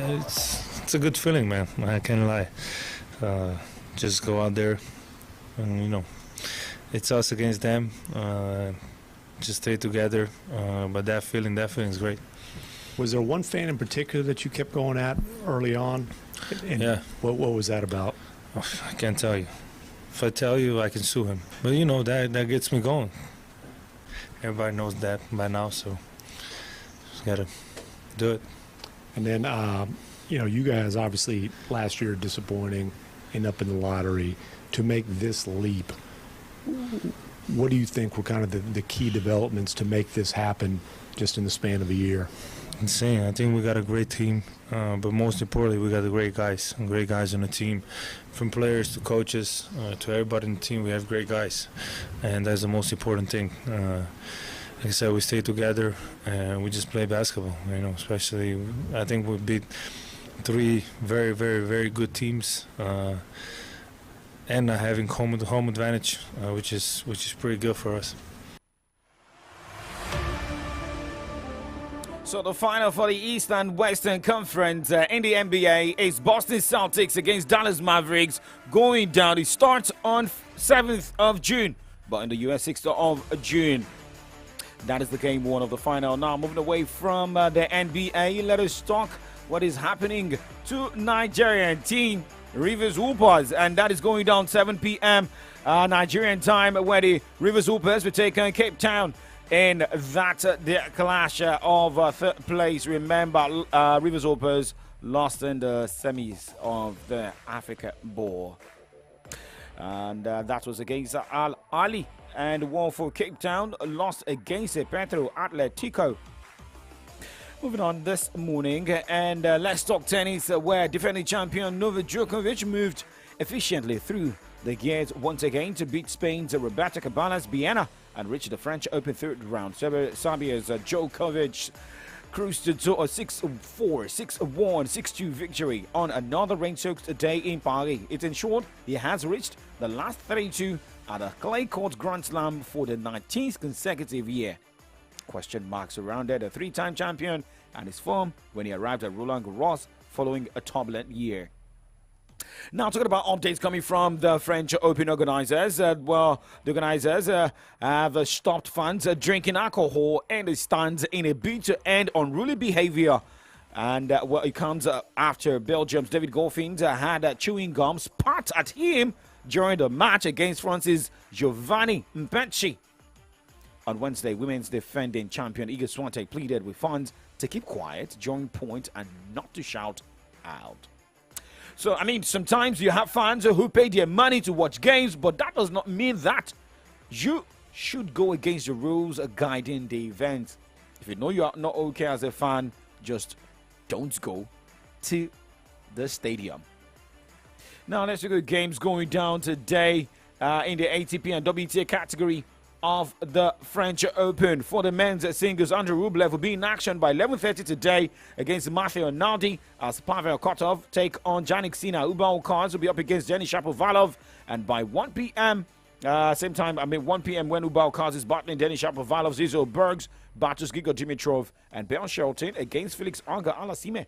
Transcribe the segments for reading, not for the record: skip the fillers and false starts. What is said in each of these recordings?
It's a good feeling, man. I can't lie. Just go out there, and it's us against them. Just stay together. But that feeling is great. Was there one fan in particular that you kept going at early on? And yeah. What was that about? Oh, I can't tell you. If I tell you, I can sue him. But that gets me going. Everybody knows that by now, so just gotta do it. And then, you guys obviously last year disappointing, end up in the lottery. To make this leap, what do you think were kind of the key developments to make this happen just in the span of a year? Insane. I think we got a great team, but most importantly, we got the great guys on the team. From players to coaches to everybody in the team, we have great guys, and that's the most important thing. Like I said, we stay together and we just play basketball. Especially I think we beat 3 very, very, very good teams, and having home advantage, which is pretty good for us. So the final for the East and Western Conference in the NBA is Boston Celtics against Dallas Mavericks going down. It starts on 7th of June, but in the US 6th of June. That is the game 1 of the final. Now moving away from the NBA, let us talk what is happening to Nigerian team Rivers Hoopers, and that is going down 7 p.m. Nigerian time, where the Rivers Hoopers will take on Cape Town in that the clash of third place. Remember, Rivers Hoopers lost in the semis of the Africa Bowl, and that was against Al Ali, and one for Cape Town lost against Petro Atletico. Moving on this morning, and let's talk tennis, where defending champion Novak Djokovic moved efficiently through the gears once again to beat Spain's Roberto Caballas Vienna and reach the French Open third round. Serbia's Djokovic cruised to a 6-4, 6-1, 6-2 victory on another rain-soaked day in Paris. It ensured he has reached the last 32 at a clay court Grand Slam for the 19th consecutive year. Question marks surrounded the 3-time champion and his form when he arrived at Roland Garros following a turbulent year. Now, talking about updates coming from the French Open organizers. The organizers have stopped fans drinking alcohol in the stands in a bid to end unruly behavior. And it comes after Belgium's David Goffin had chewing gum spat at him during the match against France's Giovanni Mpetshi. On Wednesday, women's defending champion Iga Swiatek pleaded with fans to keep quiet during point and not to shout out. So, sometimes you have fans who pay their money to watch games, but that does not mean that you should go against the rules guiding the event. If you know you are not okay as a fan, just don't go to the stadium. Now, let's look at games going down today in the ATP and WTA category of the French Open. For the men's singles, Andrei Rublev will be in action by 11:30 today against Matteo Nardi as Pavel Kotov take on Jannik Sinner. Hubert Hurkacz will be up against Denis Shapovalov, and by 1 p.m. 1 p.m. when Hubert Hurkacz is battling Denis Shapovalov, Zizo Bergs battles Grigor Dimitrov, and Ben Shelton against Felix Auger-Aliassime.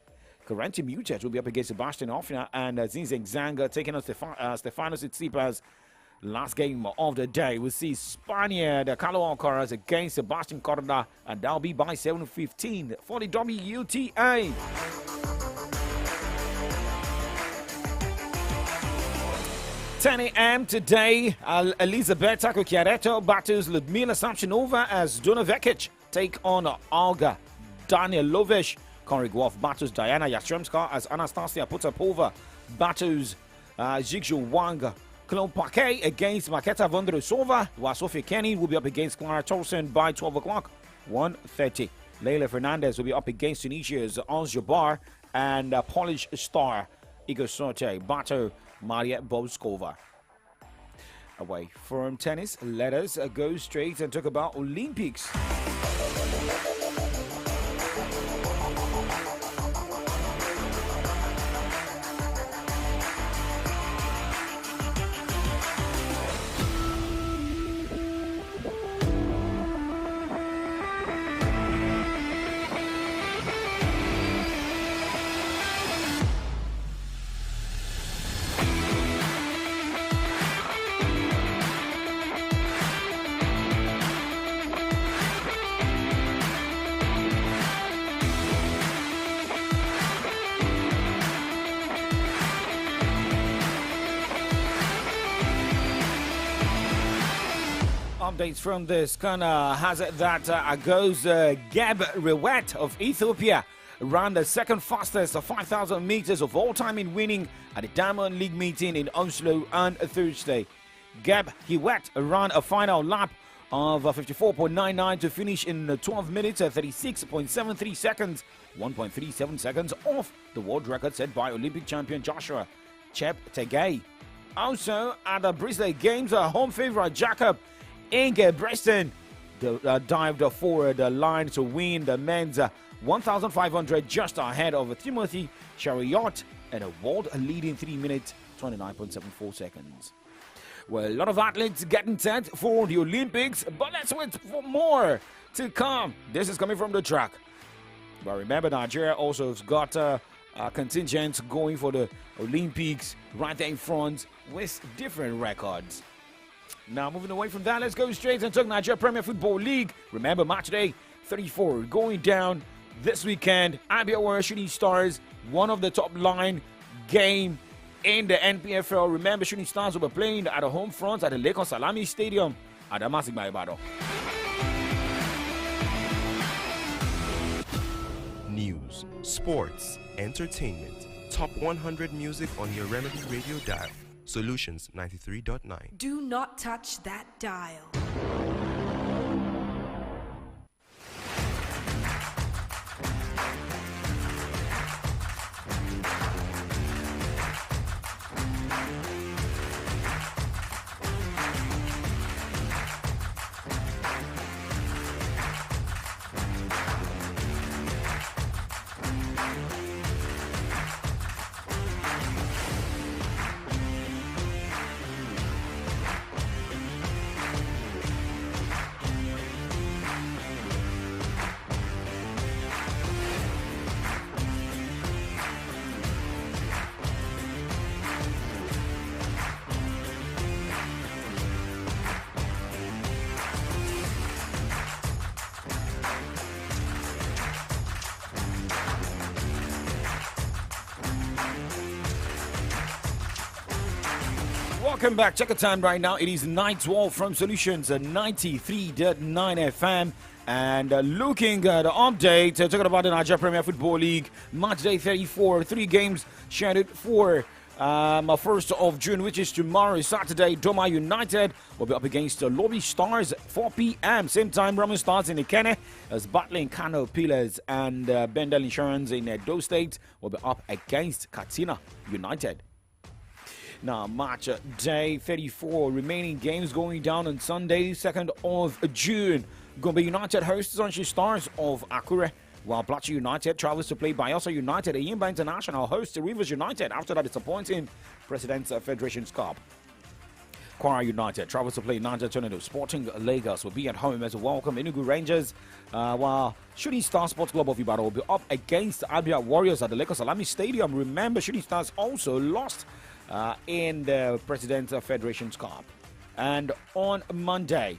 Corentin Moutet will be up against Sebastian Hoffner, and Zinzeng Zhang taking on Stefanos Tsitsipas. Last game of the day, we'll see Spaniard Carlo Alcaraz against Sebastian Corda, and that'll be by 7:15 for the WTA. 10 a.m. today, Elizabeta Cucchiaretto battles Ludmila Samsonova as Dona Vekic take on Olga Danilovich. Conry Gauff battles Diana Yastremska as Anastasia Potapova battles Zhigzhu Wang. Claude Paquet against Maketa Vondrousova, while Sofia Kenny will be up against Clara Tolson by 12 o'clock, 1:30. Leila Fernandez will be up against Tunisia's Ons Jabbar, and Polish star Igor Swiatek battle Maria Boskova. Away from tennis, let us go straight and talk about Olympics. updates from this corner has it that goes Geb Rewet of Ethiopia ran the second fastest 5,000 meters of all time in winning at the Diamond League meeting in Oslo on Thursday. Geb Rewet ran a final lap of 54.99 to finish in 12 minutes 36.73 seconds, 1.37 seconds off the world record set by Olympic champion Joshua Cheptegei. Also at the Bristol Games, home favorite Jacob Ingebrigtsen dived forward the line to win the men's 1,500 just ahead of Timothy Chariot and a world-leading 3 minutes 29.74 seconds. Well, a lot of athletes getting set for the Olympics, but let's wait for more to come. This is coming from the track. But remember, Nigeria also has got a contingent going for the Olympics right there in front with different records. Now, moving away from that, let's go straight and talk Nigeria Premier Football League. Remember, match day 34 going down this weekend. Abia Warriors Shooting Stars, one of the top line game in the NPFL. Remember, Shooting Stars will be playing at the home front at the Lagos Salami Stadium at Amasigba Ibadan. News, sports, entertainment, top 100 music on your Remedy Radio dial. Solutions 93.9. Do not touch that dial. Welcome back. Check the time right now. It is 9:12 from Solutions 93.9 FM. And looking at the update, talking about the Nigeria Premier Football League, match day 34, 3 games scheduled for 1st of June, which is tomorrow, Saturday. Doma United will be up against Lobby Stars, 4 p.m. Same time, Roman Stars in Ikene as battling Kano Pillars, and Bendel Insurance in Edo State will be up against Katsina United. Now, match day 34, remaining games going down on Sunday, 2nd of June. Gombe United hosts Sunshine Stars of Akure, while Plateau United travels to play Bayelsa United. Ayimba International hosts Rivers United after that disappointing President's Federation's Cup. Kwara United travels to play Niger Tornado. Sporting Lagos will be at home as a welcome Enugu Rangers, while Shooting Stars Sports Club of Ibadan will be up against Abia Warriors at the Lagos Salami Stadium. Remember, Shooting Stars also lost in the President's Federation's Cup. And on Monday,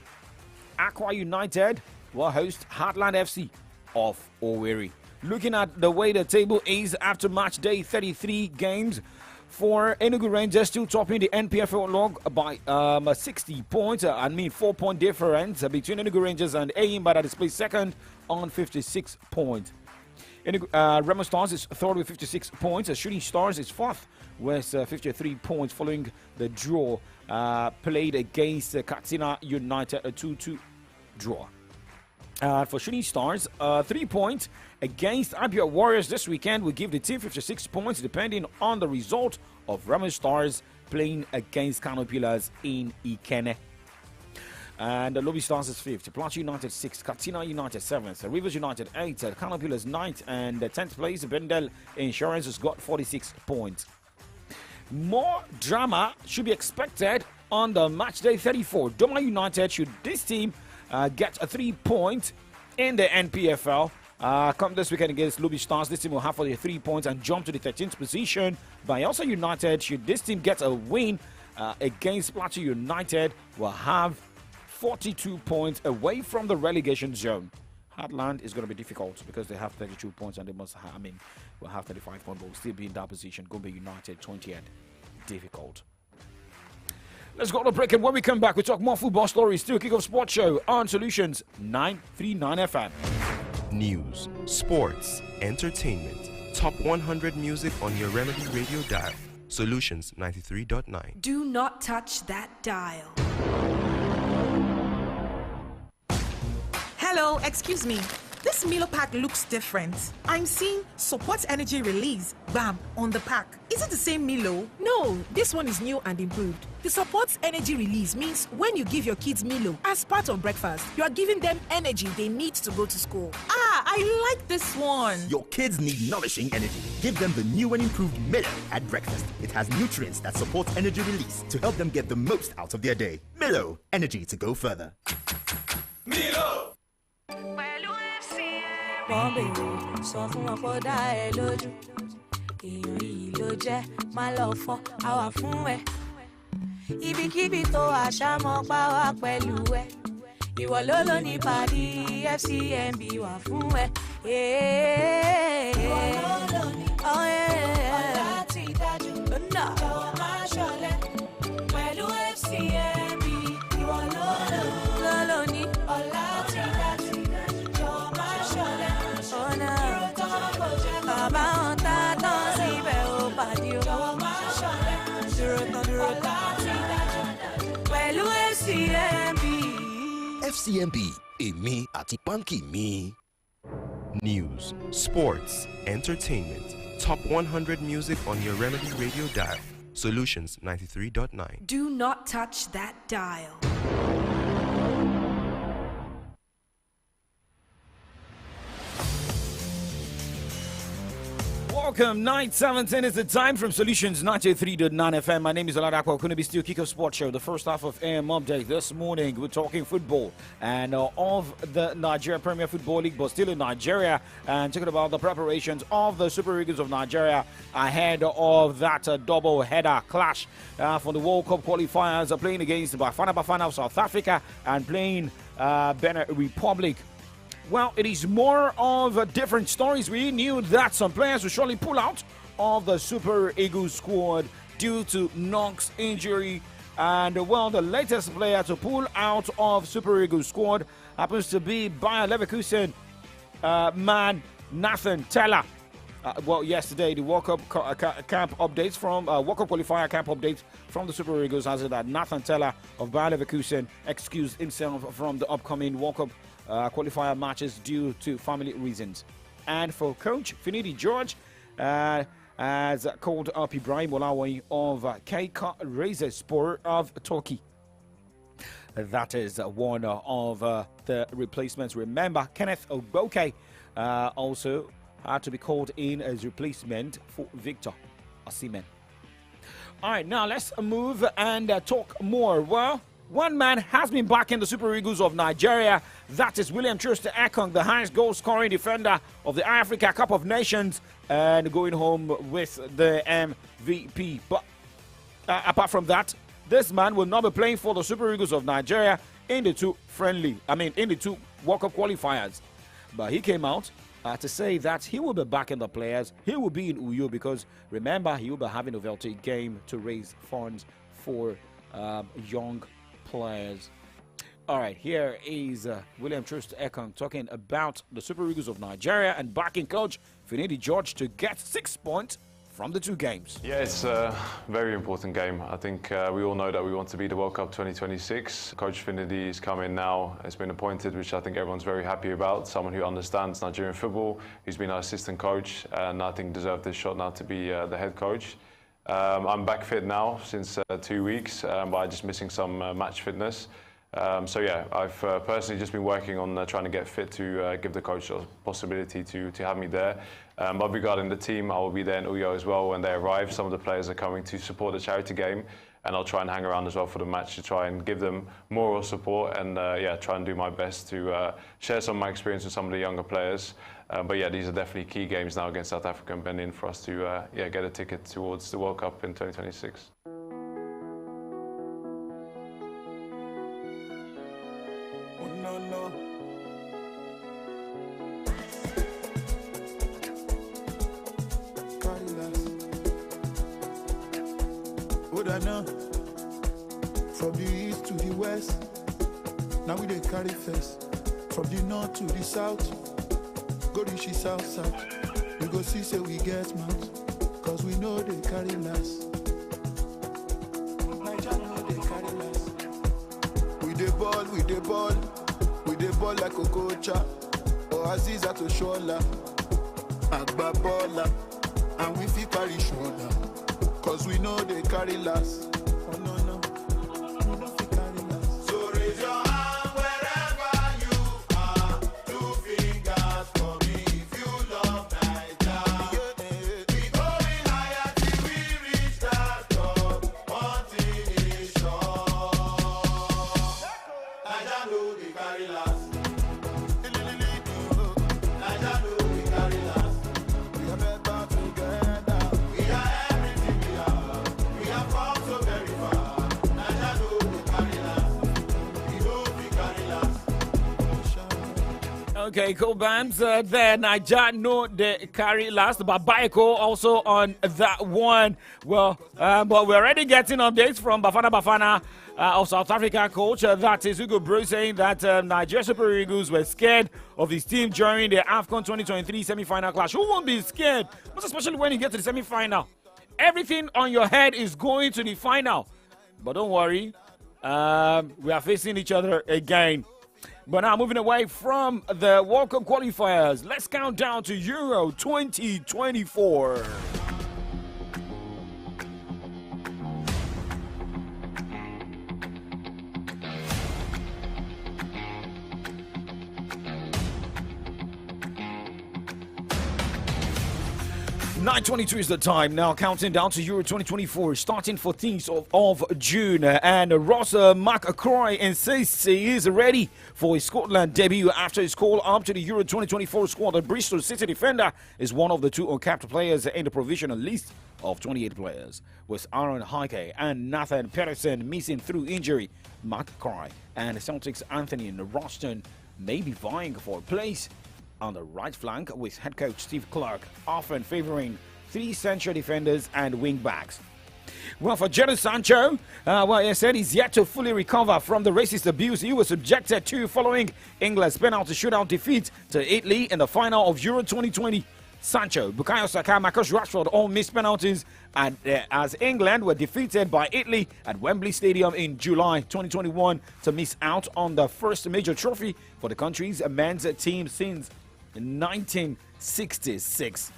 Aqua United will host Heartland FC of Owerri. Looking at the way the table is after match day 33 games, for Enugu Rangers still topping the NPFL log by 60 points. 4-point difference between Enugu Rangers and Ayimba that is placed second on 56 points. Remo Stars is third with 56 points. Shooting Stars is fourth with 53 points following the draw played against Katsina United, a 2-2 draw. For Shooting Stars, 3 points against Abia Warriors this weekend will give the team 56 points depending on the result of Remo Stars playing against Kano Pillars in Ikene. And the Lobby Stars is 5th, Plateau United 6th, Katsina United 7th, Rivers United 8th, Kano Pillars 9th, and 10th place, Bendel Insurance has got 46 points. More drama should be expected on the match day 34. Doma United, should this team get a 3 point in the NPFL, come this weekend against Lobby Stars, this team will have 43 points and jump to the 13th position. Bayelsa United, should this team get a win against Plateau United, will have 42 points away from the relegation zone. Heartland is going to be difficult because they have 32 points and they must have, will have 35 points, but will still be in that position. Gombe United 20th, difficult. Let's go to break, and when we come back, we talk more football stories. Still Kickoff Sports Show on Solutions 939 FM. News, sports, entertainment. Top 100 music on your Remedy Radio dial. Solutions 93.9. Do not touch that dial. Hello, excuse me. This Milo pack looks different. I'm seeing support energy release, bam, on the pack. Is it the same Milo? No, this one is new and improved. The support energy release means when you give your kids Milo as part of breakfast, you are giving them energy they need to go to school. Ah, I like this one. Your kids need nourishing energy. Give them the new and improved Milo at breakfast. It has nutrients that support energy release to help them get the most out of their day. Milo, energy to go further. Milo! Wọ́n bèrè sọ fún wọn kó dá ẹ lójú èèyàn yìí ló jẹ́ má lọ fọ́ àwa fún ẹ ibikíbi tó àṣàmọ́ pa wá pẹ̀lú ẹ ìwọ ló ló ní pàdé FCMB wà fún ẹ ìwọ ló ló ní ọ̀la ti dájú jọ̀wọ́ má ṣọ̀lẹ pẹ̀lú FCMB ìwọ ló ló ní ọ̀la ti dájú jọ̀wọ́ má ṣọ̀lẹ. FCMB, èmi àti pánkì mi. News, sports, entertainment. Top 100 music on your Remedy Radio dial. Solutions 93.9. Do not touch that dial. Welcome, 9:17 is the time from Solutions 93.9 FM. My name is OLADAPO. Going to be still Kickoff Sports Show, the first half of AM Update. This morning, we're talking football and of the Nigeria Premier Football League, but still in Nigeria, and talking about the preparations of the Super Eagles of Nigeria ahead of that double-header clash for the World Cup qualifiers, playing against Bafana of South Africa and playing Benin Republic. Well, it is more of different stories. We knew that some players would surely pull out of the Super Eagles squad due to Knox injury. And, well, the latest player to pull out of Super Eagles squad happens to be Bayer Leverkusen man Nathan Teller. Well, yesterday, the World Cup camp updates from World Cup qualifier camp updates from the Super Eagles has said that Nathan Teller of Bayer Leverkusen excused himself from the upcoming World Cup qualifier matches due to family reasons. And for coach Finidi George has called up Ibrahim Olawi of Kickoff Sport of Turkey. That is one of the replacements. Remember, Kenneth Ogboke also had to be called in as replacement for Victor Osimhen. All right, now let's move and talk more. Well, one man has been back in the Super Eagles of Nigeria. That is William Troost Ekong, the highest goal-scoring defender of the Africa Cup of Nations, and going home with the MVP. But apart from that, this man will not be playing for the Super Eagles of Nigeria in the two World Cup qualifiers. But he came out to say that he will be back in the players. He will be in Uyo because, remember, he will be having a Veltic game to raise funds for young players. All right, here is William Troost Ekong talking about the Super Eagles of Nigeria and backing coach Finidi George to get 6 points from the two games. Yeah, it's a very important game. I think we all know that we want to be the World Cup 2026. Coach Finidi is coming now. Has been appointed, which I think everyone's very happy about. Someone who understands Nigerian football, who's been our assistant coach, and I think deserved this shot now to be the head coach. I'm back fit now since 2 weeks, but I'm just missing some match fitness. So yeah, I've personally just been working on trying to get fit to give the coach a possibility to have me there. But regarding the team, I will be there in Uyo as well when they arrive. Some of the players are coming to support the charity game, and I'll try and hang around as well for the match to try and give them moral support and yeah, try and do my best to share some of my experience with some of the younger players. But yeah, these are definitely key games now against South Africa and Benin for us to yeah, get a ticket towards the World Cup in 2026. From the east to the west, now we dey carry first. From the north to the south, go reach the south side. You go see say we get mouth, cause we know they carry last. Naija know they carry last. We dey ball, we dey ball, we dey ball like Okocha or Aziza to Shola, Agba Bola, and we fit carry shoulder, cause we know they carry last. Oh no no, we no fit carry last. So raise your hand wherever you are, 2 fingers for me if you love Naija. We going higher till we reach that top. One thing is sure, Naija know they carry last. Naija know they carry last. We are better together. We are everything we are. We have come so very far. Naija know they carry last. We know we carry last. Okay, cool bands there. Naija know they carry last. But Baiko also on that one. Well, but we're already getting updates from Bafana of South Africa coach. That is Hugo Bro saying that Nigeria Super Eagles were scared of his team during the AFCON 2023 semi-final clash. Who won't be scared? Most especially when you get to the semi-final. Everything on your head is going to the final. But don't worry, we are facing each other again. But now moving away from the World Cup qualifiers, let's count down to Euro 2024. .22 is the time now, counting down to Euro 2024, starting 14th of June. And Ross McAcroy insists he is ready for his Scotland debut after his call up to the Euro 2024 squad. The Bristol City defender is one of the 2 uncapped players in the provisional list of 28 players, with Aaron Hickey and Nathan Peterson missing through injury. McAcroy and Celtics' Anthony Roston may be vying for a place on the right flank, with head coach Steve Clark often favoring 3 central defenders and wing backs. Well, for Jadon Sancho, he said he's yet to fully recover from the racist abuse he was subjected to following England's penalty shootout defeat to Italy in the final of Euro 2020. Sancho, Bukayo Saka, Marcus Rashford all missed penalties as England were defeated by Italy at Wembley Stadium in July 2021 to miss out on the first major trophy for the country's men's team since 1966.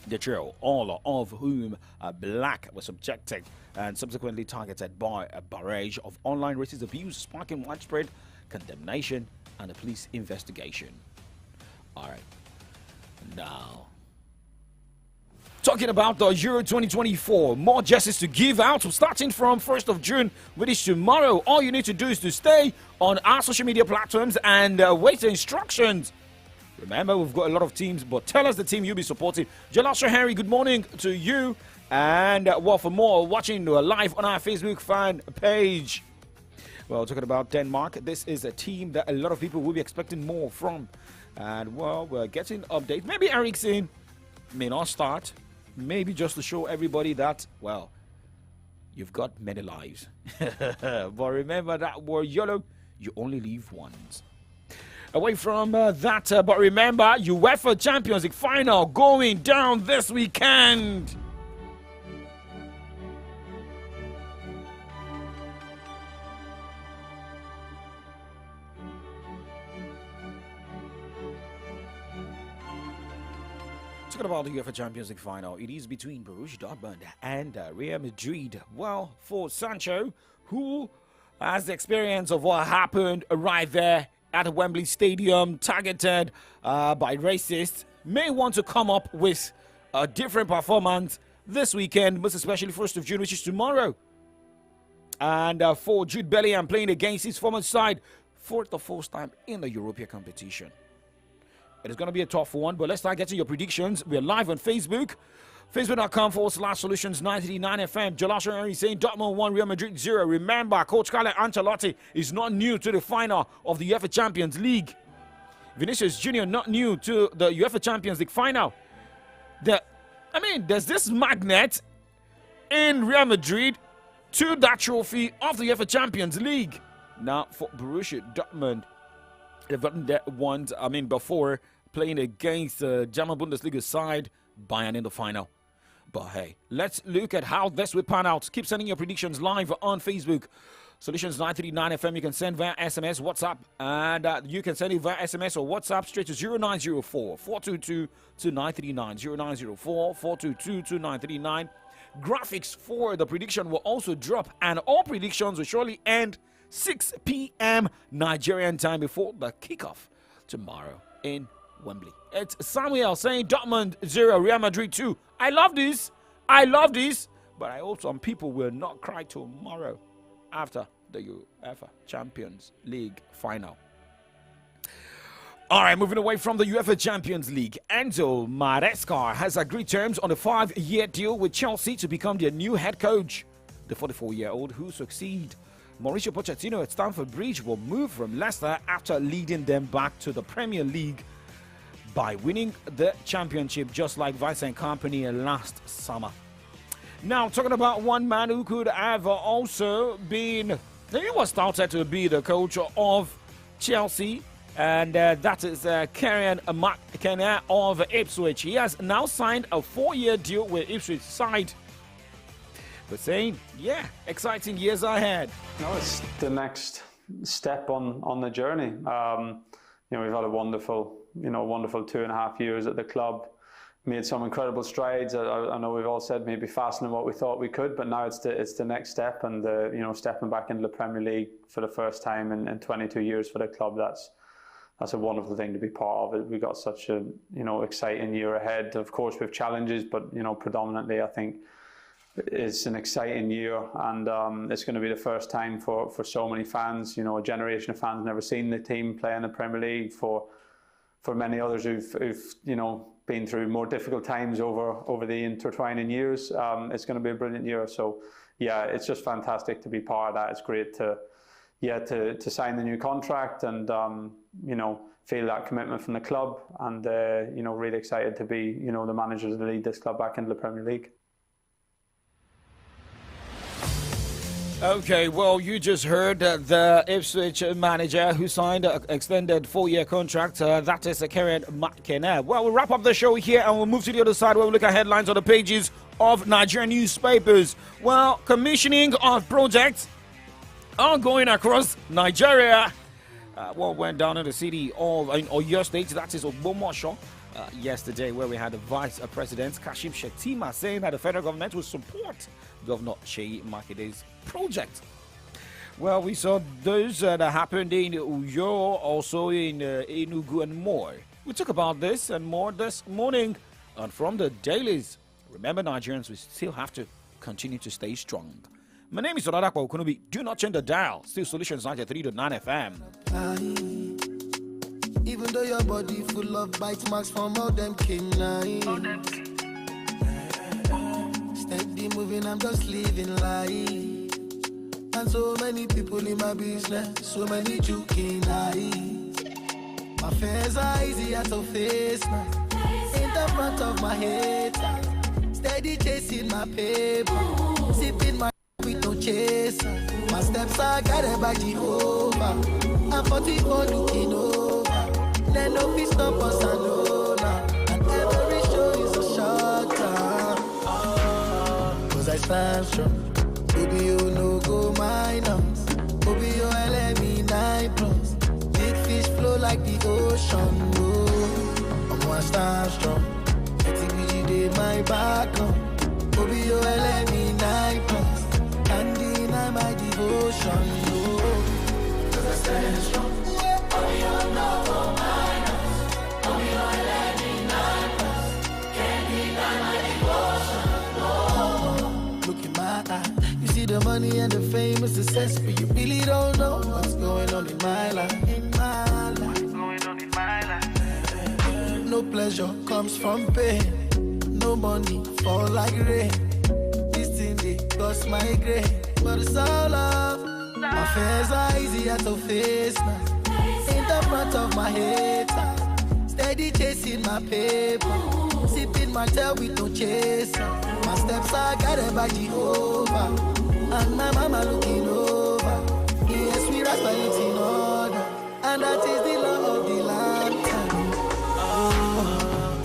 The trio, all of whom are black, were subjected and subsequently targeted by a barrage of online racist abuse, sparking widespread condemnation and a police investigation. All right, now talking about the Euro 2024, more jerseys to give out starting from 1st of June, which is tomorrow. All you need to do is to stay on our social media platforms and wait for instructions. Remember, we've got a lot of teams, but tell us the team you'll be supporting. Jalasha Henry, good morning to you. And for more, watching live on our Facebook fan page. Well, talking about Denmark, this is a team that a lot of people will be expecting more from. And, we're getting updates. Maybe Eriksen may not start. Maybe just to show everybody that, you've got many lives. But remember that word YOLO, you only live once. Away from that, but remember, UEFA Champions League final going down this weekend. Talking about the UEFA Champions League final, it is between Borussia Dortmund and Real Madrid. Well, for Sancho, who has the experience of what happened right there at Wembley Stadium, targeted by racists, may want to come up with a different performance this weekend, most especially 1st of June, which is tomorrow. And for Jude Bellingham playing against his former side for the first time in the European competition. It is going to be a tough one, but let's start getting your predictions. We're live on Facebook. Facebook.com/Solutions939FM. Jalasha Henry saying Dortmund 1, Real Madrid 0. Remember, Coach Carlo Ancelotti is not new to the final of the UEFA Champions League. Vinicius Jr. not new to the UEFA Champions League final. There's this magnet in Real Madrid to that trophy of the UEFA Champions League. Now for Borussia Dortmund, they've gotten that once. Before playing against the German Bundesliga side Bayern in the final. But hey, let's look at how this will pan out. Keep sending your predictions live on Facebook. Solutions 939 FM. You can send via SMS, WhatsApp, and you can send it via SMS or WhatsApp straight to 0904 422 2939. 0904 422 2939. Graphics for the prediction will also drop, and all predictions will surely end 6 p.m. Nigerian time before the kickoff tomorrow in Wembley. It's Samuel saying Dortmund 0, Real Madrid 2. I love this, but I hope some people will not cry tomorrow after the UEFA Champions League final. All right, moving away from the UEFA Champions League, Enzo Maresca has agreed terms on a 5-year deal with Chelsea to become their new head coach. The 44-year-old who succeed Mauricio Pochettino at Stamford Bridge will move from Leicester after leading them back to the Premier League by winning the championship just like Vincent Kompany last summer. Now, talking about one man who could have also been, he was touted to be the coach of Chelsea, and that is Kieran McKenna of Ipswich. He has now signed a 4-year deal with Ipswich side, but saying, yeah, exciting years ahead. No, it's the next step on the journey. We've had a wonderful 2.5 years at the club. Made some incredible strides. I know we've all said maybe faster than what we thought we could, but now it's the next step, and stepping back into the Premier League for the first time in 22 years for the club. That's a wonderful thing to be part of. We've got such a exciting year ahead. Of course, with challenges, but predominantly I think it's an exciting year, and it's going to be the first time for so many fans. A generation of fans never seen the team play in the Premier League. For many others who've been through more difficult times over the intertwining years, it's going to be a brilliant year. So yeah, it's just fantastic to be part of that. It's great to sign the new contract and feel that commitment from the club, and really excited to be the manager to lead this club back into the Premier League. Okay, well, you just heard the Ipswich manager who signed an extended 4-year contract. That is Kieran McKenna. Well, we'll wrap up the show here and we'll move to the other side where we look at headlines on the pages of Nigerian newspapers. Well, commissioning of projects ongoing across Nigeria. What went down in the city of Oyo State, that is Ogbomoso, yesterday, where we had the Vice President Kashim Shettima saying that the federal government will support Governor Seyi Makede's project. Well, we saw those that happened in Uyo, also in Enugu and more. We talk about this and more this morning and from the dailies. Remember, Nigerians, we still have to continue to stay strong. My name is OLADAPO Okunubi. Do not change the dial. Still Solutions 93.9 FM. Even though your body full of bite marks from all them canines. Steady moving, I'm just living life. And so many people in my business, so many joking eyes. My fears are easier to face now. In the front of my head, steady chasing my paper, sipping my with no chaser. My steps are guided by Jehovah. I'm 44 looking over. Let no peace stop us alone. And every show is a short time. Cause I stand strong. Baby, you no go minus. Baby, you LME 9+. Big fish flow like the ocean. Oh, I'm one stand strong. Activity day my back on. Baby, you LME 9+. Can't deny my devotion. Oh, cause I stand strong. Baby, you no go minus. Baby, you LME 9+. Can't deny my devotion. Oh, look in my eye. You see the money and the fame and success, but you really don't know what's going on in my life. What's going on in my life? No pleasure comes from pain. No money fall like rain. This thing they cost my grain, but it's all love. My fears are easier to face now. In the front of my head, steady chasing my paper, sipping my tail with no chaser. My steps are guided by Jehovah. and my mama looking over. Yes, we rise my lips in order, and that is the law of the land.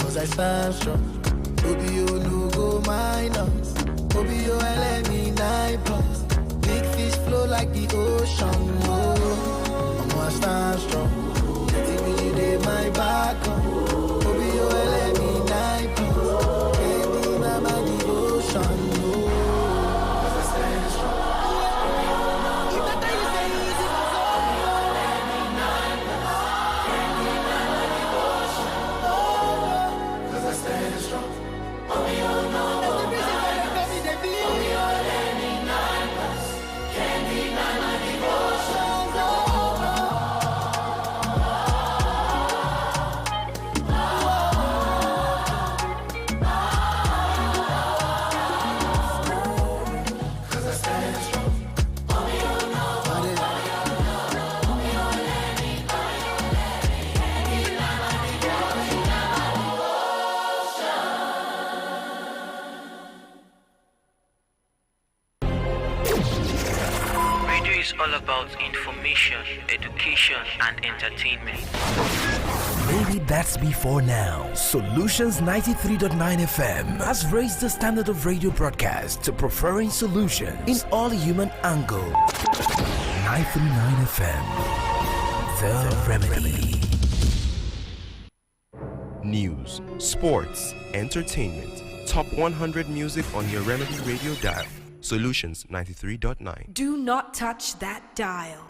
Cause I stand strong. Obio no go minus. Obio LME 9+. Big fish flow like the ocean. Oh, I'm gonna stand strong. Let it really day my back. Obio LME 9+. Baby, mama devotion. All about information, education, and entertainment. Maybe that's before now. Solutions 93.9 FM has raised the standard of radio broadcast to preferring solutions in all human angle. 939 FM, the remedy. News, sports, entertainment. Top 100 music on your Remedy Radio dial. Solutions 93.9. Do not touch that dial.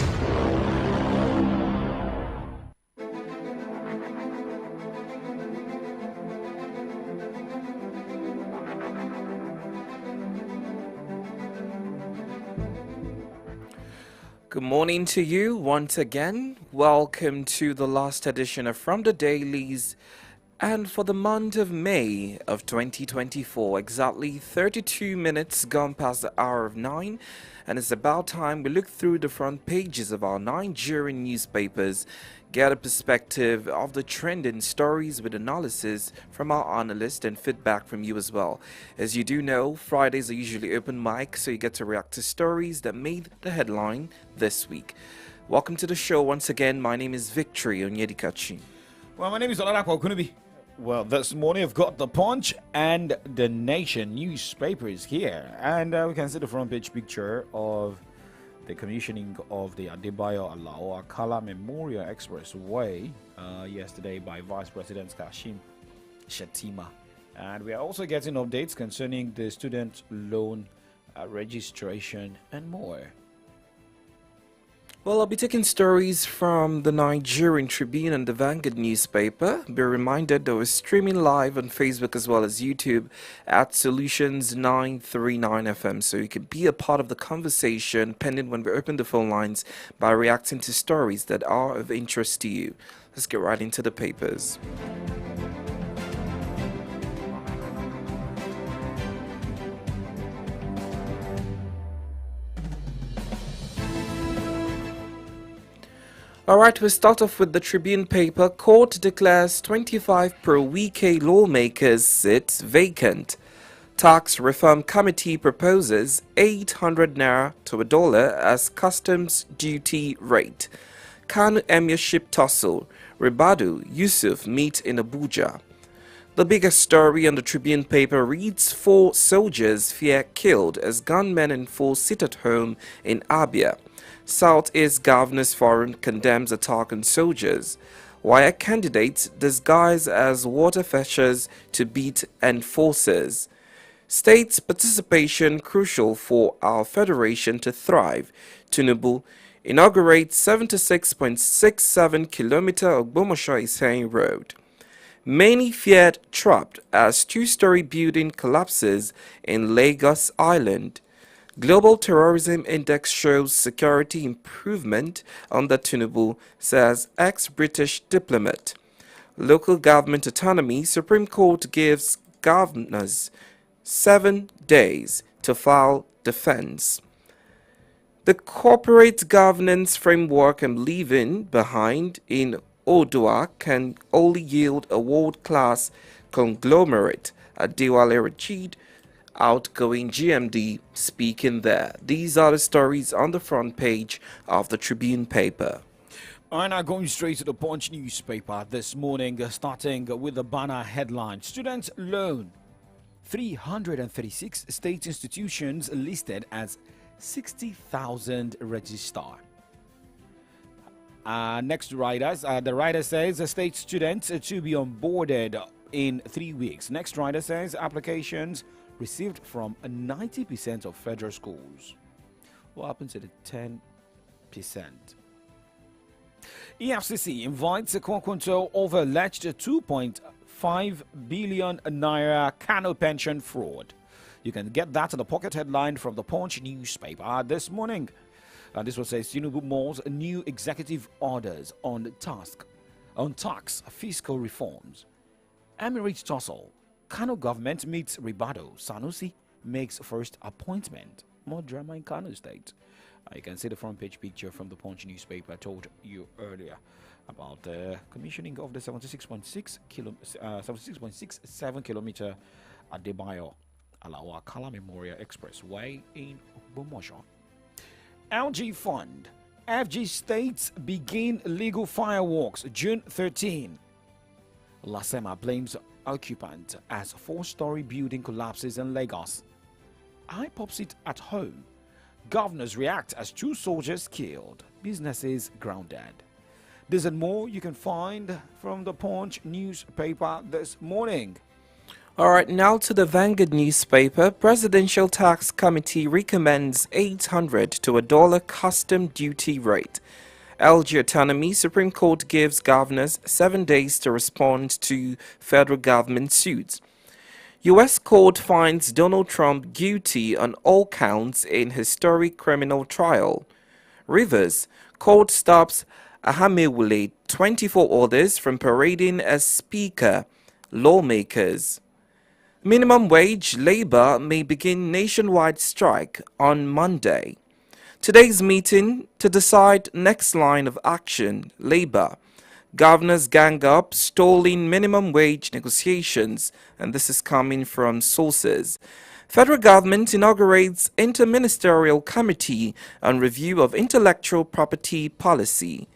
Good morning to you once again. Welcome to the last edition of From the Dailies. And for the month of May of 2024, exactly 32 minutes gone past the hour of 9, and it's about time we look through the front pages of our Nigerian newspapers, get a perspective of the trending stories with analysis from our analysts and feedback from you as well. As you do know, Fridays are usually open mic, so you get to react to stories that made the headline this week. Welcome to the show once again. My name is Victory Onyedikachi. Well, my name is OLADAPO Kunubi. Well, this morning I've got the Punch and the Nation newspapers here, and we can see the front page picture of the commissioning of the Adebayo Alao Akala Memorial Expressway yesterday by Vice President Kashim Shettima. And we are also getting updates concerning the student loan registration and more. Well, I'll be taking stories from the Nigerian Tribune and the Vanguard newspaper. Be reminded that we're streaming live on Facebook as well as YouTube at Solutions 939 FM. So you can be a part of the conversation pending when we open the phone lines by reacting to stories that are of interest to you. Let's get right into the papers. Alright, we'll start off with the Tribune paper. Court declares 25 pro-Wike lawmakers seats vacant. Tax Reform Committee proposes 800 naira to $1 as customs duty rate. Kanu Emirship tussle. Ribadu Yusuf meet in Abuja. The biggest story on the Tribune paper reads 4 soldiers fear killed as gunmen enforce sit-at-home in Abia. Southeast Governors Forum condemns attack on soldiers. Wire candidates disguised as water fetchers to beat enforcers. States participation crucial for our federation to thrive. Tinubu inaugurates 76.67 kilometer Ogbomoso-Iseyin road. Many feared trapped as two-story building collapses in Lagos Island. Global Terrorism Index shows security improvement under Tinubu, says ex-British diplomat. Local government autonomy, Supreme Court gives governors 7 days to file defense. The corporate governance framework I'm leaving behind in Odua can only yield a world-class conglomerate, Adewale Rashid outgoing GMD speaking there. These are the stories on the front page of the Tribune paper. All right, now going straight to the Punch newspaper this morning, starting with the banner headline: Student loan. 336 state institutions listed as 60,000 register. Next riders, the rider says the state students to be onboarded in 3 weeks. Next rider says applications received from 90% of federal schools. What happened to the 10%? EFCC invites a Kwakunto over alleged 2.5 billion naira Kano pension fraud. You can get that in the pocket headline from the Punch newspaper this morning. This one says Tinubu Mall's new executive orders on tax fiscal reforms. Emirates tussle. Kano government meets Ribado. Sanusi makes first appointment. More drama in Kano State. You can see the front page picture from the Punch newspaper. I told you earlier about the commissioning of the 76.67 kilometer Adebayo Alawa Kala Memorial Expressway in Bomosho. LG Fund. FG states begin legal fireworks June 13. Lasema blames occupant as four-story building collapses in Lagos. IPOP it at home. Governors react as 2 soldiers killed. Businesses grounded. This and more you can find from the Punch newspaper this morning. All right, now to the Vanguard newspaper. Presidential Tax Committee recommends $800 to $1 custom duty rate. LG Autonomy. Supreme Court gives governors 7 days to respond to federal government suits. U.S. court finds Donald Trump guilty on all counts in historic criminal trial. Rivers. Court stops Ahamewule 24 others from parading as speaker. Lawmakers. Minimum wage labor may begin nationwide strike on Monday. Today's meeting to decide next line of action. Labor. Governors gang up stalling minimum wage negotiations, and this is coming from sources. Federal government inaugurates Interministerial Committee on Review of Intellectual Property Policy.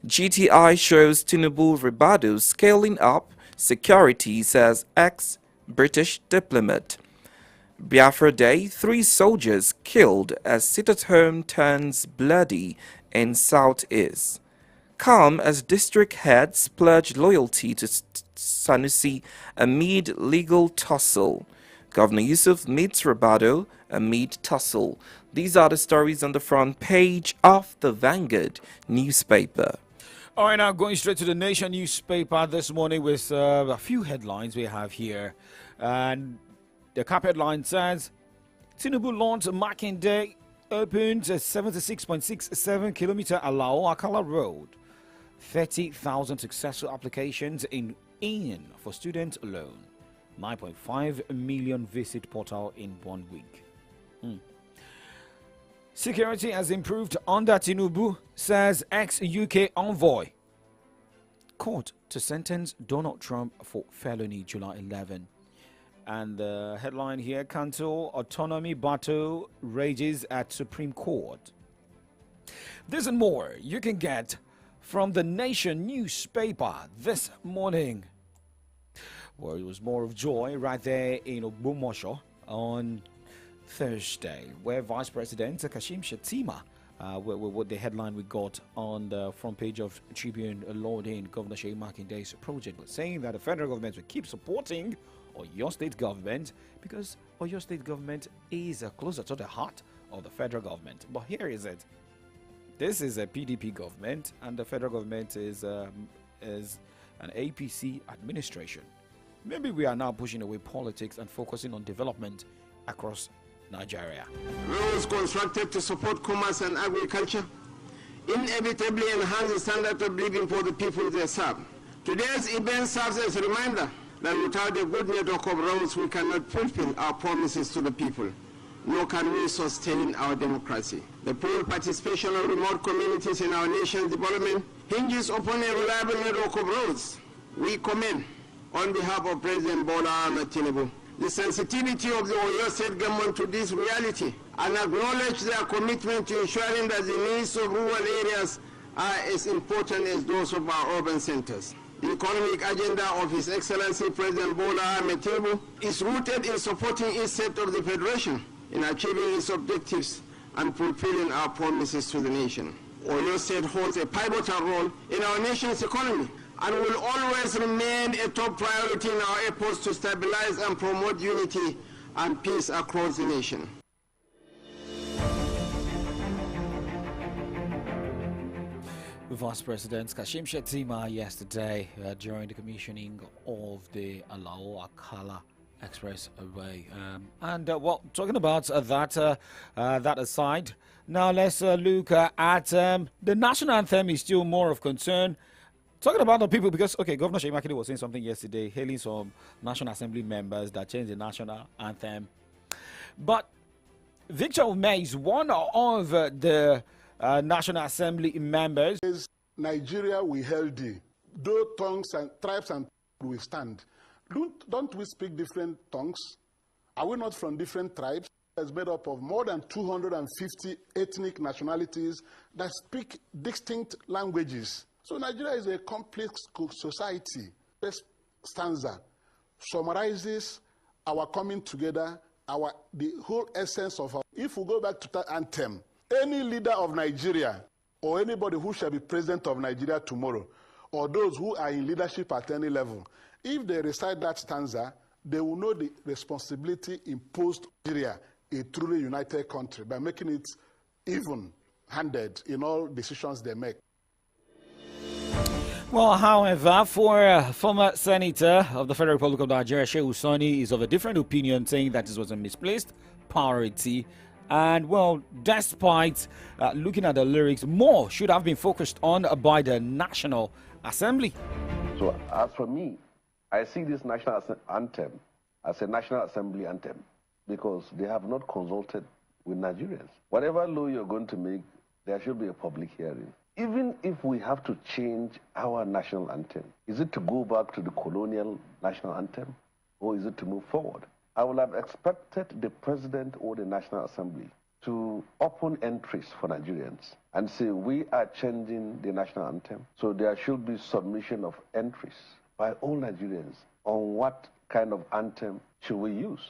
GTI shows Tinubu Ribadu scaling up security, says ex-British diplomat. Biafra Day, 3 soldiers killed as sit-at-home turns bloody in Southeast. Calm as district heads pledge loyalty to Sanusi amid legal tussle. Governor Yusuf meets Ribado amid tussle. These are the stories on the front page of the Vanguard newspaper. All right, now going straight to the Nation newspaper this morning with a few headlines we have here. And the cap headline says, Tinubu launch marking day opens a 76.67 kilometer Alao Akala Road. 30,000 successful applications in for student loan. 9.5 million visit portal in 1 week. Security has improved under Tinubu, says ex-UK envoy. Court to sentence Donald Trump for felony July 11. And the headline here, Kanto autonomy battle rages at Supreme Court. This and more you can get from the Nation newspaper this morning. Well, it was more of joy right there in Ogbomosho on Thursday, where Vice President Kashim Shettima, what the headline we got on the front page of Tribune, lauding Governor Sheyi Makinde's project, but saying that the federal government will keep supporting Oyo State government because Oyo State government is closer to the heart of the federal government. But here is it. This is a PDP government, and the federal government is an APC administration. Maybe we are now pushing away politics and focusing on development across Nigeria. Roads constructed to support commerce and agriculture inevitably enhance the standard of living for the people they serve. Today's event serves as a reminder that without a good network of roads, we cannot fulfill our promises to the people, nor can we sustain our democracy. The full participation of remote communities in our nation's development hinges upon a reliable network of roads. We commend, on behalf of President Bola Ahmed Tinubu, the sensitivity of the Oyo State government to this reality and acknowledge their commitment to ensuring that the needs of rural areas are as important as those of our urban centers. The economic agenda of His Excellency President Bola Ahmed Tinubu is rooted in supporting each set of the Federation in achieving its objectives and fulfilling our promises to the nation. Oyo State holds a pivotal role in our nation's economy and will always remain a top priority in our efforts to stabilize and promote unity and peace across the nation. Vice President Kashim Shettima yesterday during the commissioning of the Alao Akala Expressway. Well, talking about that aside, now let's look at the national anthem is still more of concern. Talking about the people, because, okay, Governor Sheyi Makinde was saying something yesterday, hailing some National Assembly members that changed the national anthem. But Victor Ume is one of the National Assembly members. Nigeria we healthy, though tongues and tribes and we stand. Don't we speak different tongues? Are we not from different tribes? It's made up of more than 250 ethnic nationalities that speak distinct languages. So Nigeria is a complex society. This stanza summarizes our coming together, the whole essence of our. If we go back to that anthem, any leader of Nigeria or anybody who shall be president of Nigeria tomorrow, or those who are in leadership at any level, if they recite that stanza, they will know the responsibility imposed on Nigeria, a truly united country, by making it even-handed in all decisions they make. Well, however, for former Senator of the Federal Republic of Nigeria, Shehu Sani, is of a different opinion, saying that this was a misplaced priority. And, well, despite looking at the lyrics, more should have been focused on by the National Assembly. So, as for me, I see this national anthem as a National Assembly anthem because they have not consulted with Nigerians. Whatever law you're going to make, there should be a public hearing. Even if we have to change our national anthem, is it to go back to the colonial national anthem or is it to move forward? I would have expected the President or the National Assembly to open entries for Nigerians and say, we are changing the national anthem. So there should be submission of entries by all Nigerians on what kind of anthem should we use.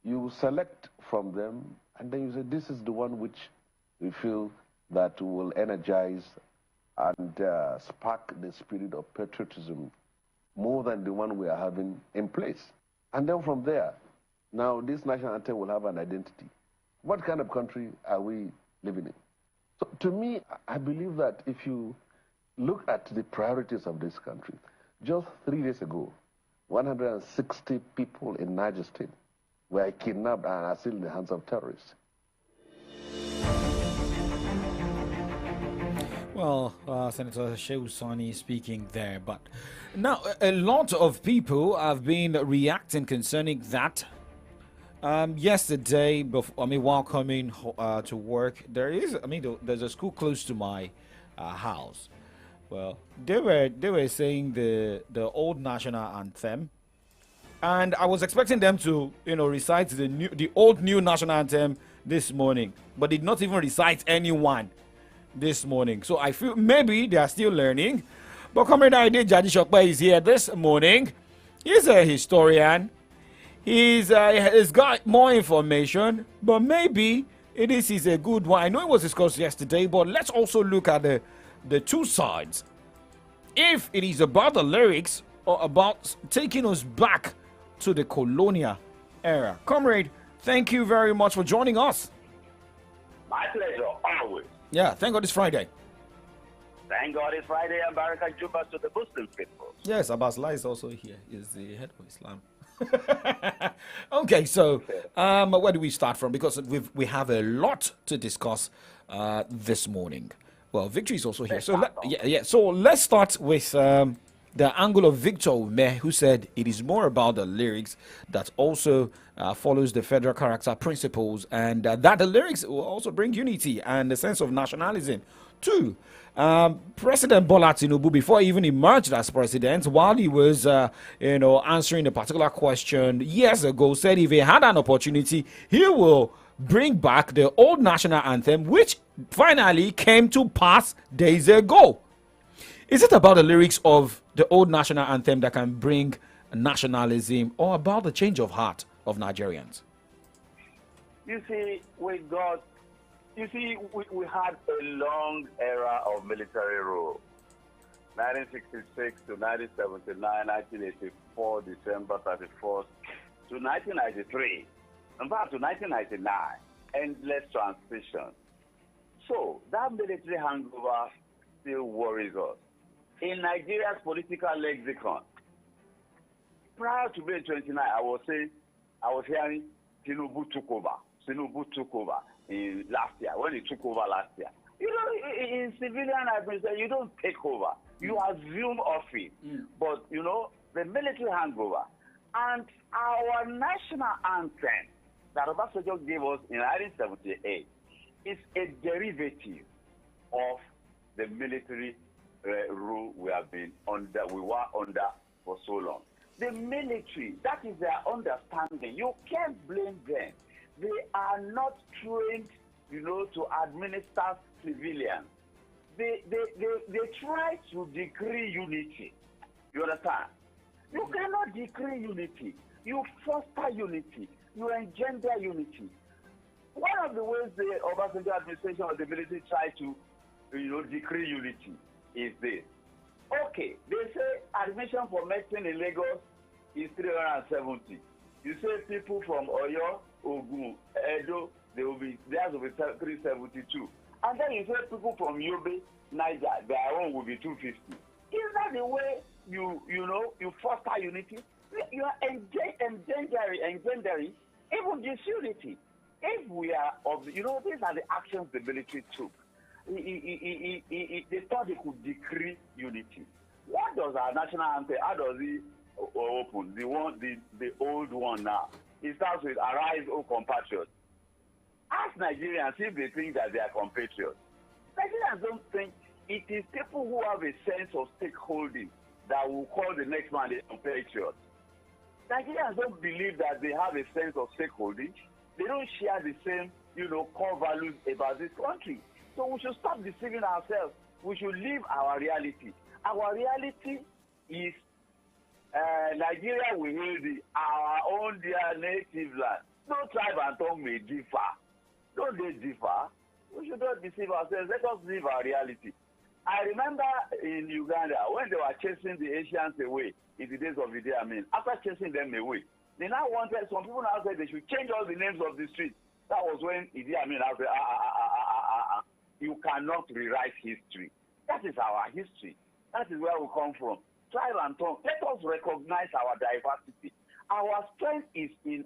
You select from them and then you say, this is the one which we feel that will energize and spark the spirit of patriotism more than the one we are having in place. And then from there, now this national anthem will have an identity. What kind of country are we living in? So to me, I believe that if you look at the priorities of this country, just 3 days ago, 160 people in Niger State were kidnapped and are still in the hands of terrorists. Well, Senator Shehu Sani speaking there, but now a lot of people have been reacting concerning that. Yesterday, while coming to work, there's a school close to my house. Well, they were saying the old national anthem, and I was expecting them to recite the old new national anthem this morning, but did not even recite anyone this morning. So I feel maybe they are still learning. But Comrade Aide Jadi Shokpa is here this morning. He's a historian. He's got more information, but maybe this is a good one. I know it was discussed yesterday, but let's also look at the two sides. If it is about the lyrics or about taking us back to the colonial era. Comrade, thank you very much for joining us. My pleasure, always. Yeah, thank God it's Friday. Thank God it's Friday and Barakah Juba to the Muslim people. Yes, Abbas Lai is also here. He's the head of Islam. Okay, so where do we start from? Because we have a lot to discuss this morning. Well, Victory is also here. So let's start with the angle of Victor Ume, who said it is more about the lyrics that also follows the federal character principles, and that the lyrics will also bring unity and a sense of nationalism Two, President Bola Tinubu, before he even emerged as president, while he was, answering a particular question years ago, said if he had an opportunity, he will bring back the old national anthem, which finally came to pass days ago. Is it about the lyrics of the old national anthem that can bring nationalism, or about the change of heart of Nigerians? You see, we had a long era of military rule. 1966 to 1979, 1984, December 31st, to 1993. In fact, to 1999, endless transition. So, that military hangover still worries us. In Nigeria's political lexicon, prior to May 29, I was hearing Tinubu took over. Tinubu took over in last year, when he took over last year. You know, in civilian administration, you don't take over. You assume office. But, the military hangover. And our national anthem that Obasanjo gave us in 1978 is a derivative of the military rule we were under for so long. The military, that is their understanding. You can't blame them. They are not trained, to administer civilians. They try to decree unity. You understand? You cannot decree unity. You foster unity. You engender unity. One of the ways the Obasanjo administration or the military try to, decree unity is this. Okay, they say admission for medicine in Lagos is 370. You say people from Oyo, Ogun, Edo, theirs will be 372. And then you say people from Yobe, Niger, their own will be 250. Is that the way you foster unity? You are engendering even disunity. If we are these are the actions the military took. They thought they could decree unity. What does our national anthem? How does it open? The old one now. It starts with "Arise, O compatriots." Ask Nigerians if they think that they are compatriots. Nigerians don't think. It is people who have a sense of stakeholding that will call the next man a compatriot. Nigerians don't believe that they have a sense of stakeholding. They don't share the same, core values about this country. So we should stop deceiving ourselves. We should live our reality. Our reality is Nigeria will hail our own dear native land. No tribe and tongue may differ. Don't they differ? We should not deceive ourselves. Let us live our reality. I remember in Uganda when they were chasing the Asians away in the days of Idi Amin. After chasing them away, they now wanted, some people now said they should change all the names of the streets. That was when Idi Amin said, you cannot rewrite history. That is our history. That is where we come from. Tribe and tongue. Let us recognize our diversity. Our strength is in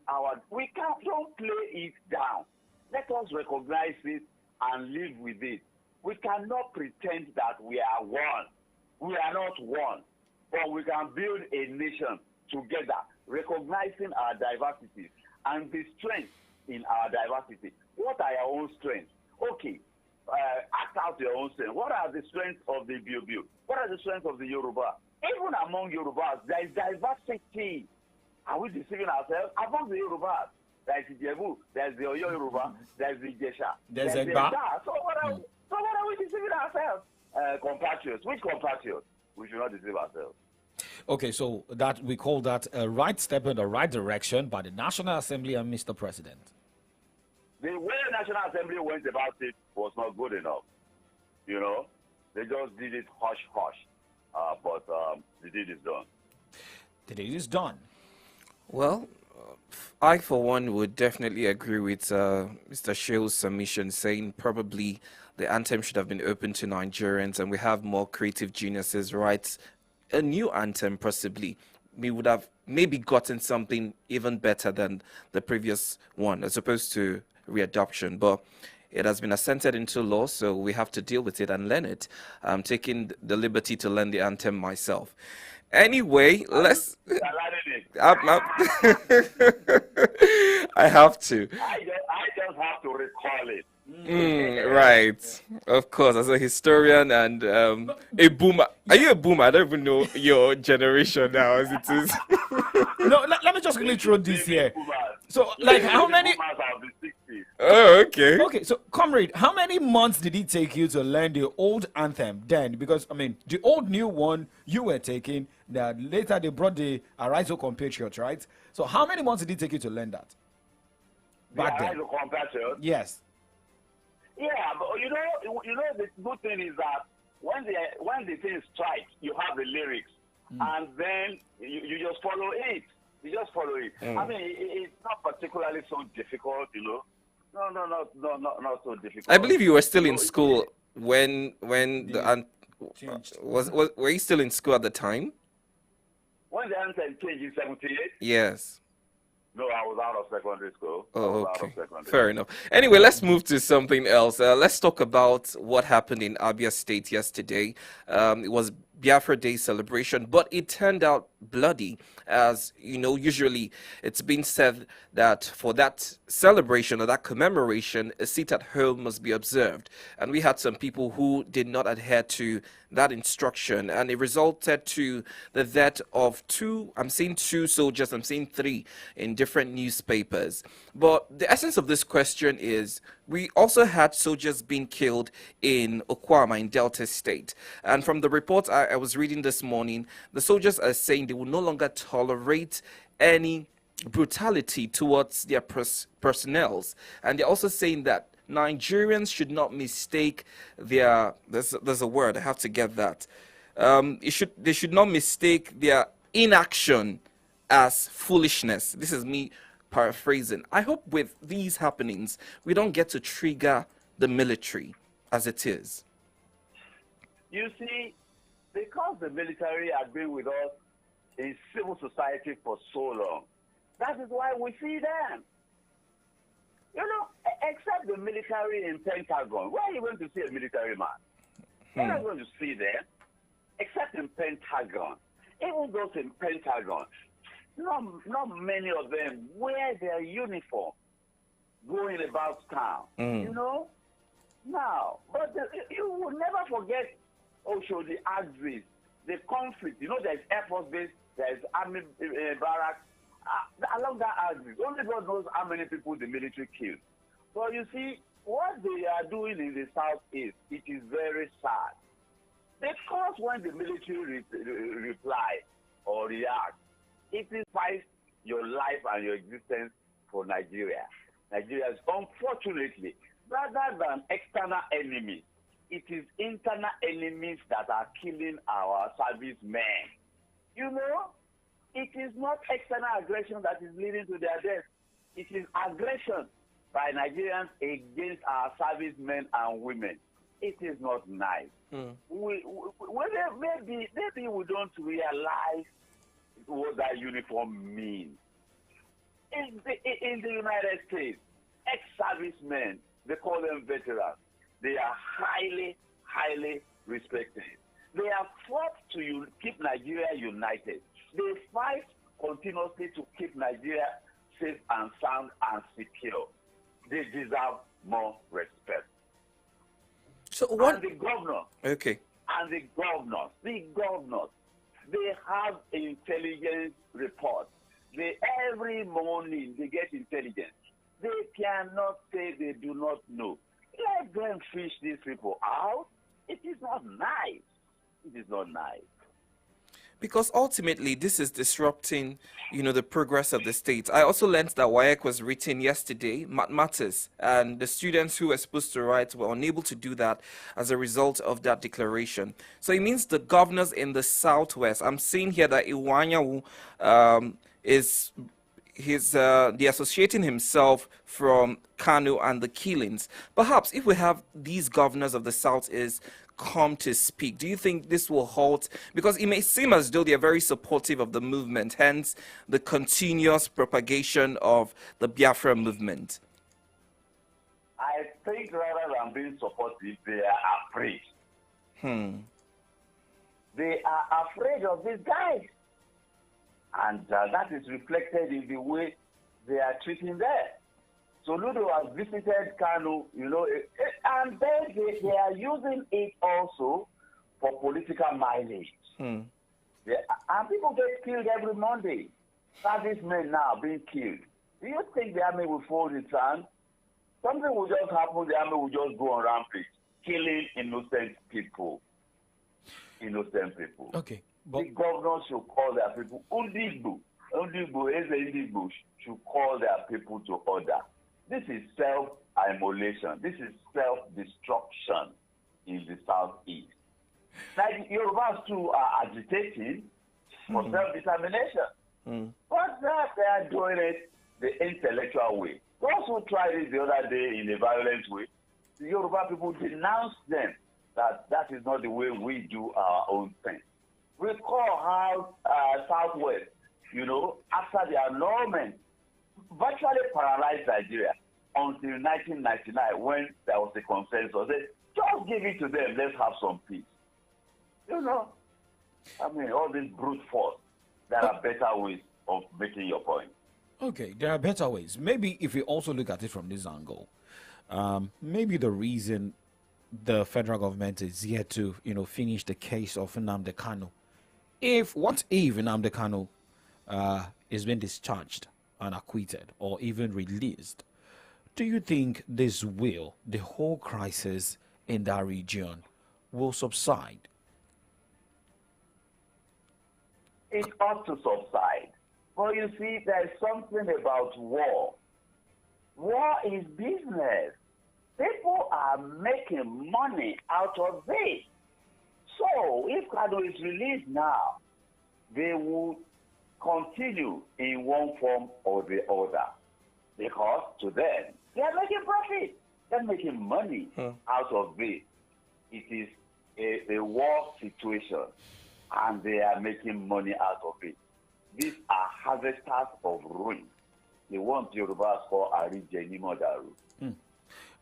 we don't play it down. Let us recognize it and live with it. We cannot pretend that we are one. We are not one. But we can build a nation together, recognizing our diversity and the strength in our diversity. What are your own strengths? Okay, act out your own strengths. What are the strengths of the Biobio? What are the strengths of the Yoruba? Even among Yorubas, there is diversity. Are we deceiving ourselves? Among the Yorubas, there is the Jebu, there is the Oyo Yoruba, there is the Jesha, there's the Egba. So what are we deceiving ourselves? Compatriots. Which compatriots? We should not deceive ourselves. Okay, so that we call that a right step in the right direction by the National Assembly and Mr. President. The way the National Assembly went about it was not good enough. They just did it hush. But the deed is done. The deed is done. Well, I, for one, would definitely agree with Mr. Shill's submission, saying probably the anthem should have been open to Nigerians and we have more creative geniuses write a new anthem, possibly. We would have maybe gotten something even better than the previous one, as opposed to readoption. But it has been assented into law, so we have to deal with it and learn it. I'm taking the liberty to learn the anthem myself. Anyway, let's... I have to. I just have to recall it. Right. Of course, as a historian and a boomer. Are you a boomer? I don't even know your generation now as it is. No, let me just quickly throw this here. So, like, how many? Oh, okay. Okay, so, comrade, how many months did it take you to learn the old anthem then? Because, I mean, the old new one you were taking, that later they brought the Arise O Compatriots, right? So, how many months did it take you to learn that? Back then. Yes. Yeah, but you know, the good thing is that when the thing strikes, you have the lyrics, and then you just follow it. You just follow it. I mean, it's not particularly so difficult, you know. No, not so difficult. I believe you were still in school when the were you still in school at the time? When the anthem changed in '78? Yes. No, I was out of secondary school. Oh, okay. Fair enough. Anyway, let's move to something else. Let's talk about what happened in Abia State yesterday. It was Biafra Day celebration, but it turned out bloody. As you know, usually it's been said that for that celebration or that commemoration, a seat at home must be observed. And we had some people who did not adhere to that instruction, and it resulted to the death of two soldiers, I'm saying three, in different newspapers. But the essence of this question is, we also had soldiers being killed in Okwama in Delta State. And from the report I was reading this morning, the soldiers are saying they will no longer tolerate any brutality towards their personnel. And they're also saying that Nigerians should not mistake their, there's a word, I have to get that. They should not mistake their inaction as foolishness. This is me paraphrasing. I hope with these happenings, we don't get to trigger the military as it is. You see, because the military has been with us in civil society for so long, that is why we see them. You know, except the military in Pentagon, where are you going to see a military man? Where are you going to see them? Except in Pentagon. Even those in Pentagon, not many of them wear their uniform going about town, you know? Now, but you will never forget also the axis, the conflict. You know, there's Air Force Base, there's Army barracks. Along that axis, only God knows how many people the military killed. So you see, what they are doing in the southeast, it is very sad. Because when the military reply or react, it is fight your life and your existence for Nigeria. Nigeria is, unfortunately, rather than external enemies, it is internal enemies that are killing our servicemen. You know? It is not external aggression that is leading to their death. It is aggression by Nigerians against our servicemen and women. It is not nice. Maybe we don't realize what that uniform means. In the United States, ex-servicemen, they call them veterans. They are highly, highly respected. They have fought to keep Nigeria united. They fight continuously to keep Nigeria safe and sound and secure. They deserve more respect. So what? And the governor. Okay. And the governors, they have intelligence reports. Every morning they get intelligence. They cannot say they do not know. Let them fish these people out. It is not nice. It is not nice. Because ultimately, this is disrupting, the progress of the state. I also learned that WAEC was written yesterday, matters, and the students who were supposed to write were unable to do that as a result of that declaration. So it means the governors in the southwest, I'm seeing here that Iwanyawu is the associating himself from Kano and the killings. Perhaps if we have these governors of the south is come to speak, do you think this will halt? Because it may seem as though they're very supportive of the movement, hence the continuous propagation of the Biafra movement. I think rather than being supportive, they are afraid. They are afraid of these guys. And that is reflected in the way they are treating them. Soludo has visited Kano, and then they are using it also for political mileage. And people get killed every Monday. Servicemen now being killed. Do you think the army will fold its hand? Something will just happen, the army will just go on rampage, killing innocent people. Okay. The governors should call their people. Undigbo should call their people to order. This is self-immolation. This is self-destruction in the southeast. Like Yorubas too are agitating for self-determination. But they are doing it the intellectual way. Those who tried it the other day in a violent way, the Yoruba people denounced them that is not the way we do our own thing. Recall how Southwest, after the annulment, virtually paralyzed Nigeria until 1999 when there was a consensus. They just give it to them, let's have some peace. All this brute force, there are better ways of making your point. Okay, there are better ways. Maybe if we also look at it from this angle, maybe the reason the federal government is yet to, finish the case of Nnamdi Kanu. What if Nnamdi Kanu is being discharged and acquitted or even released? Do you think the whole crisis in that region will subside? It ought to subside. But you see, there's something about war. War is business. People are making money out of it. So, if Kanu is released now, they will continue in one form or the other. Because to them, they are making profit. They're making money out of it. It is a war situation, and they are making money out of it. These are harvesters of ruin. They want Yorubas for Arijeni Modaru.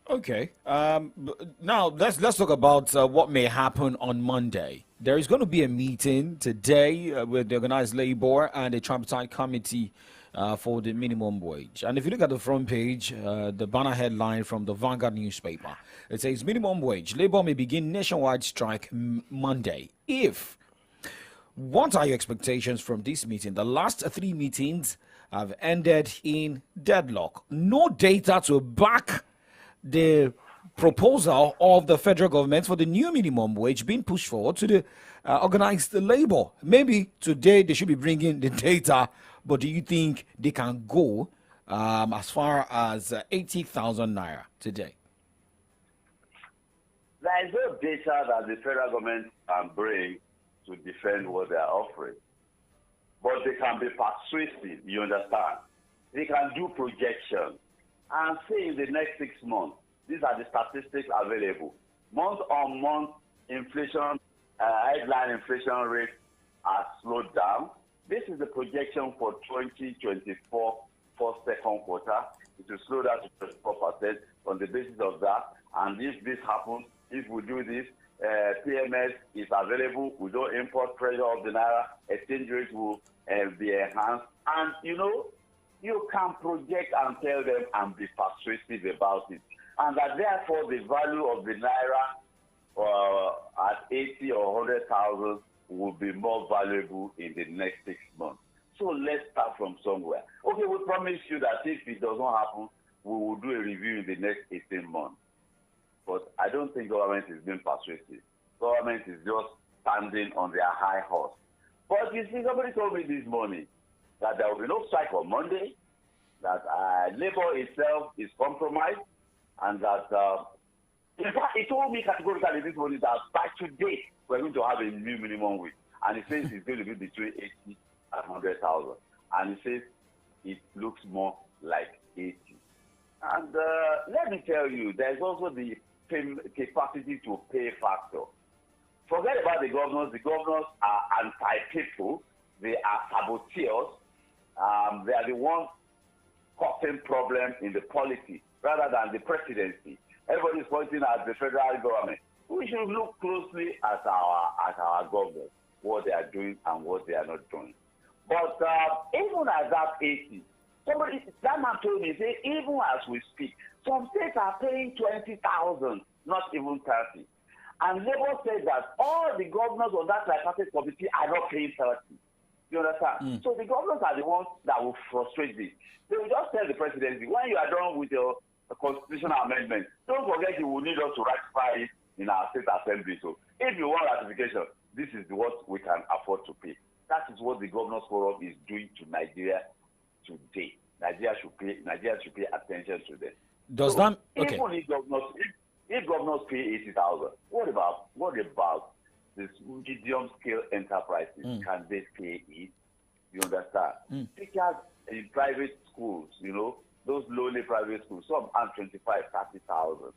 Okay. Now let's talk about what may happen on Monday. There is going to be a meeting today with the organized labor and the tripartite committee for the minimum wage. And if you look at the front page, the banner headline from the Vanguard newspaper, it says minimum wage. Labor may begin nationwide strike Monday. What are your expectations from this meeting? The last 3 meetings have ended in deadlock. No data to back the proposal of the federal government for the new minimum wage being pushed forward to the organized labor. Maybe today they should be bringing the data, but do you think they can go as far as 80,000 naira today? There is no data that the federal government can bring to defend what they are offering. But they can be persuasive, you understand? They can do projections and say in the next 6 months, these are the statistics available. Month on month, inflation, headline inflation rate has slowed down. This is the projection for 2024 for second quarter. It will slow down to 24% on the basis of that. And if this happens, if we do this, PMS is available. We don't import pressure of the naira. Exchange rate will be enhanced. And, you can project and tell them and be persuasive about it. And that therefore the value of the naira at 80 or 100,000 will be more valuable in the next 6 months. So let's start from somewhere. Okay, we promise you that if it does not happen, we will do a review in the next 18 months. But I don't think government is being persuasive. Government is just standing on their high horse. But you see, somebody told me this morning that there will be no strike on Monday, that labor itself is compromised, and that, in fact, he told me categorically this morning that by today we're going to have a new minimum wage. And he says it's going to be between 80 and 100,000. And he says it looks more like 80. And let me tell you, there's also the capacity to pay factor. Forget about the governors. The governors are anti-people. They are saboteurs. They are the ones causing problems in the policy rather than the presidency. Everybody is pointing at the federal government. We should look closely at our government, what they are doing and what they are not doing. But even at that 80, That man told me, say, even as we speak, some states are paying 20,000, not even 30. And Labour said that all the governors on that tripartite committee are not paying 30. You understand? So the governors are the ones that will frustrate this. They will just tell the presidency, when you are done with your constitutional amendment, don't forget you will need us to ratify it in our state assembly. So if you want ratification, this is what we can afford to pay. That is what the Governors Forum is doing to Nigeria today. Nigeria should pay attention to this. Does that okay? Even if governors pay 80,000, what about this medium scale enterprises? Can they pay it? You understand? Teachers in private schools, those lowly private schools, some earn 25,000, 30,000.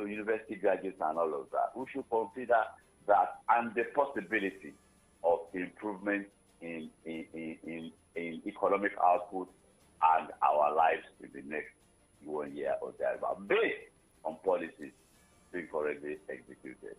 University graduates and all of that. We should consider that and the possibility of improvement in economic output and our lives in the next 1 year or thereabout, based on policies being correctly executed.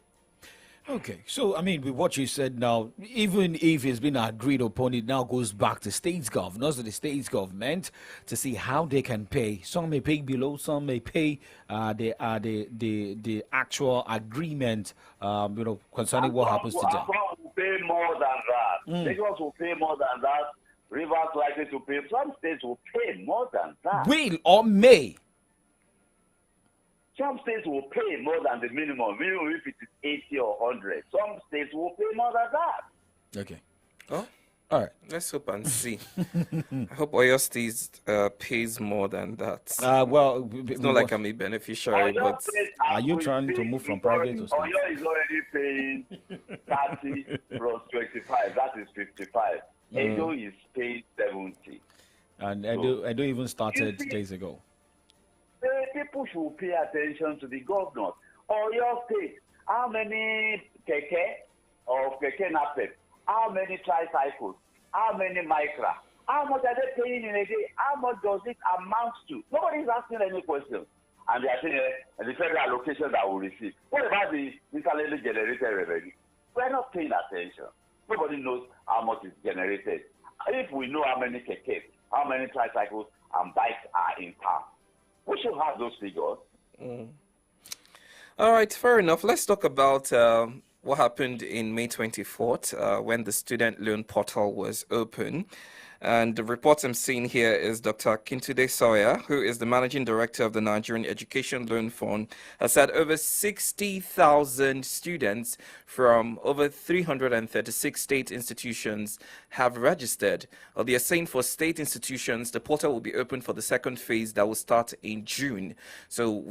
Okay, so I mean, with what you said now, even if it's been agreed upon, it now goes back to states governors or the states government to see how they can pay. Some may pay below, some may pay the actual agreement, concerning and what happens to them. Some will pay more than that. Lagos will pay more than that. Rivers likely to pay. Some states will pay more than that. Will or may? Some states will pay more than the minimum if it is 80 or 100. Some states will pay more than that. Okay. Oh, all right. Let's hope and see. I hope Oyo State pays more than that. Well, it's not like I'm a beneficiary, but are you trying to move from private to state? Oyo is already paying 30 plus 25. That is 55. Edo is paying 70. And Edo even started days ago. People should pay attention to the governors. Or your state, how many keke or keke napep? How many tricycles? How many micra? How much are they paying in a day? How much does it amount to? Nobody is asking any questions. And they are saying the federal allocation that we receive. What about the internally generated revenue? We're not paying attention. Nobody knows how much is generated. If we know how many keke, how many tricycles and bikes are in town, we should have those figures. All right, fair enough. Let's talk about what happened in May 24th when the student loan portal was open. And the report I'm seeing here is Dr. Kintude Sawyer, who is the managing director of the Nigerian Education Loan Fund, has said over 60,000 students from over 336 state institutions have registered. They are saying for state institutions, the portal will be open for the second phase that will start in June. So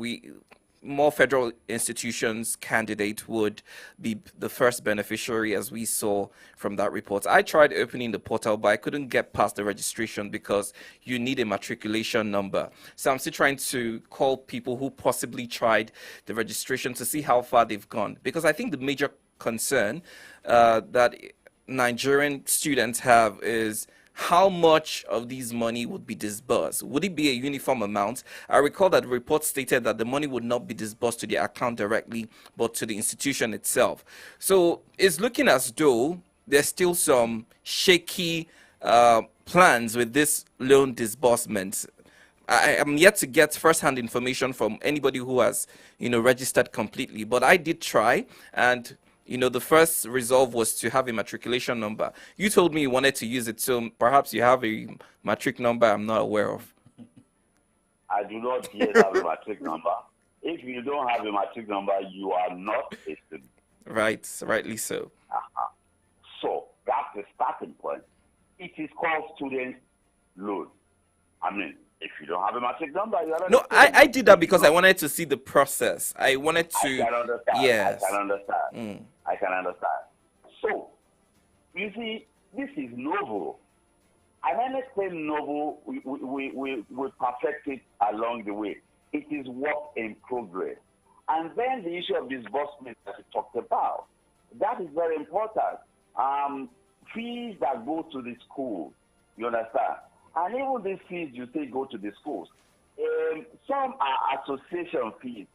more federal institutions candidate would be the first beneficiary, as we saw from that report. I tried opening the portal, but I couldn't get past the registration because you need a matriculation number. So I'm still trying to call people who possibly tried the registration to see how far they've gone. Because I think the major concern that Nigerian students have is how much of these money would be disbursed? Would it be a uniform amount? I recall that the report stated that the money would not be disbursed to the account directly, but to the institution itself. So it's looking as though there's still some shaky plans with this loan disbursement. I am yet to get first-hand information from anybody who has, registered completely. But I did try, and the first resolve was to have a matriculation number. You told me you wanted to use it, so perhaps you have a matric number I'm not aware of. I do not yet have a matric number. If you don't have a matric number, you are not a student. Right, rightly so. So that's the starting point. It is called student loan. I mean, if you don't have a matric number, you are not. No, I did that because I wanted to see the process. I wanted to. I can understand. Yes. I can understand. I can understand. So, you see, this is novel. And when I say novel, we perfect it along the way. It is work in progress. And then the issue of disbursement that we talked about, that is very important. Fees that go to the school, you understand? And even these fees you say go to the schools. Some are association fees,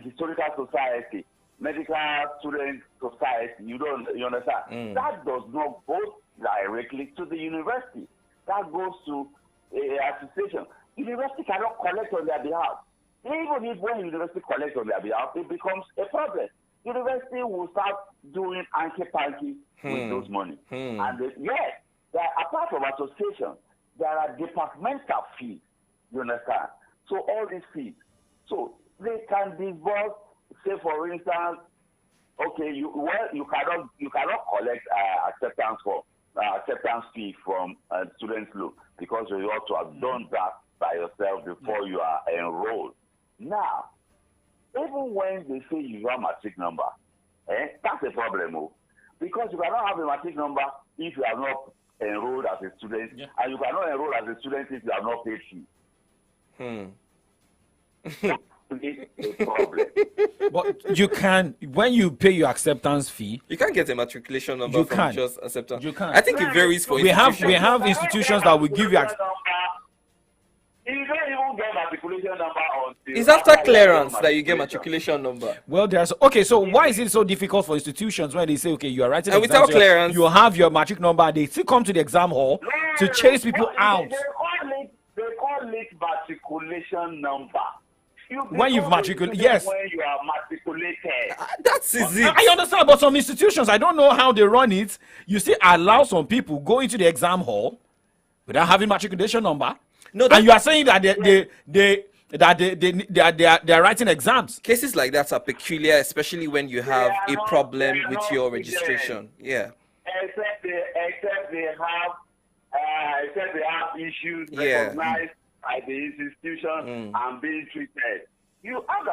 historical society, medical student society, you understand? That does not go directly to the university. That goes to association. University cannot collect on their behalf. Even if when university collects on their behalf, it becomes a problem. University will start doing anki-panki with those money. And yes, apart from association, there are departmental fees. You understand? So all these fees. So they can disburse, say for instance, okay, you cannot collect acceptance fee from students' loan because you ought to have done that by yourself before you are enrolled. Now, even when they say you have a matric number, that's a problem, because you cannot have a matric number if you are not enrolled as a student, and you cannot enroll as a student if you are not paid fee. It's a problem. But you can, when you pay your acceptance fee, you can't get a matriculation number from just acceptance. You can. I think it varies for we institutions. We have institutions that will give you. You don't even get matriculation number until it's after clearance that you get matriculation number. Well, there's okay. So why is it so difficult for institutions when they say, okay, you are writing and without clearance, you have your matric number, they still come to the exam hall to chase people out. They call it matriculation number. When you've matriculated, yes. When you are matriculated. That's easy. I understand, but some institutions, I don't know how they run it. You see, allow some people go into the exam hall without having matriculation number. No, and you are saying that they are writing exams. Cases like that are peculiar, especially when you have a problem with your registration. Yeah. Except they have issues recognized by the institution and being treated. If you have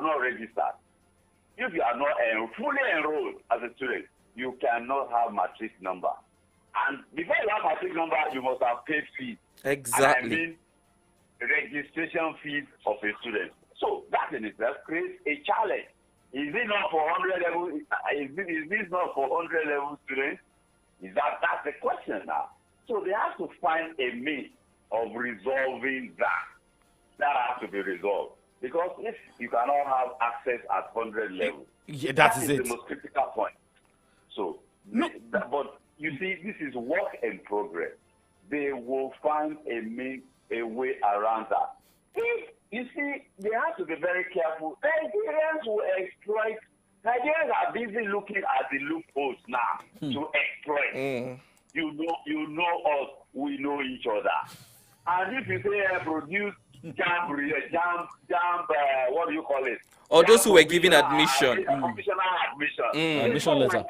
not registered, if you are not fully enrolled as a student, you cannot have matric number. And before you have matric number, you must have paid fees. Exactly. And I mean registration fees of a student. So that in itself creates a challenge. Is it not for 100 level? Is this not for 100 level students? That's the question now. So they have to find a means of resolving that. That has to be resolved. Because if you cannot have access at 100 level, that is the most critical point. So, but you see, this is work in progress. They will find a way around that. You see, they have to be very careful. Nigerians will exploit. Nigerians are busy looking at the loopholes now to exploit. You know us, we know each other. And if you say produce what do you call it? Or those who were given admission. Admission letter.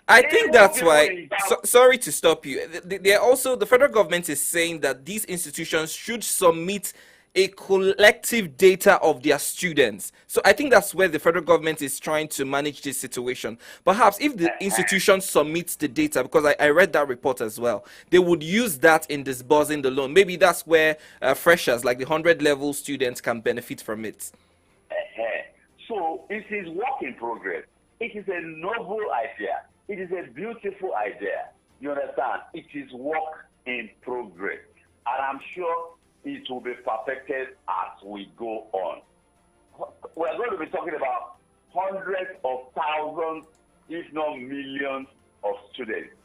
I think that's why, sorry to stop you, the federal government is saying that these institutions should submit a collective data of their students. So I think that's where the federal government is trying to manage this situation. Perhaps if the institution submits the data, because I read that report as well, they would use that in disbursing the loan. Maybe that's where freshers, like the 100 level students, can benefit from it. So it is work in progress. It is a noble idea. It is a beautiful idea. You understand? It is work in progress. And I'm sure it will be perfected as we go on. We're going to be talking about hundreds of thousands, if not millions, of students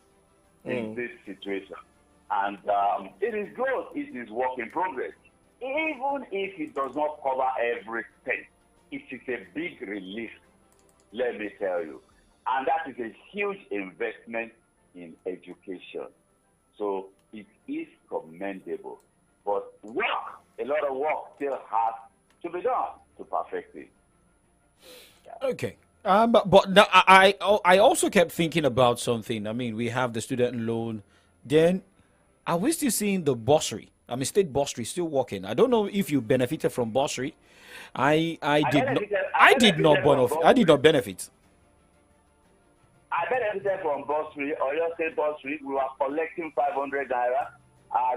in this situation. And it is good. It is work in progress. Even if it does not cover everything, it is a big relief, let me tell you. And that is a huge investment in education. So it is commendable. But a lot of work still has to be done to perfect it. Yeah. Okay. But now I also kept thinking about something. I mean, we have the student loan. Then, are we still seeing the bursary? I mean, state bursary still working. I don't know if you benefited from bursary. I did not benefit. I benefited from bursary, or your state bursary. We were collecting 500 naira.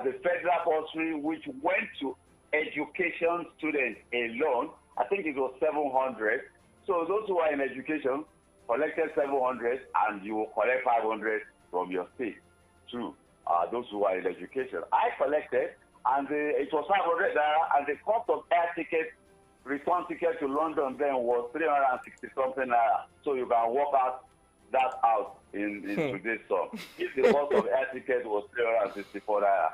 The federal bursary, which went to education students alone, I think it was 700. So those who are in education collected 700, and you will collect 500 from your state too. Those who are in education, I collected, and it was 500 naira, and the cost of air ticket, return ticket to London then was 360 something naira. So you can work out that out in today's song. If the cost of air ticket was 364 naira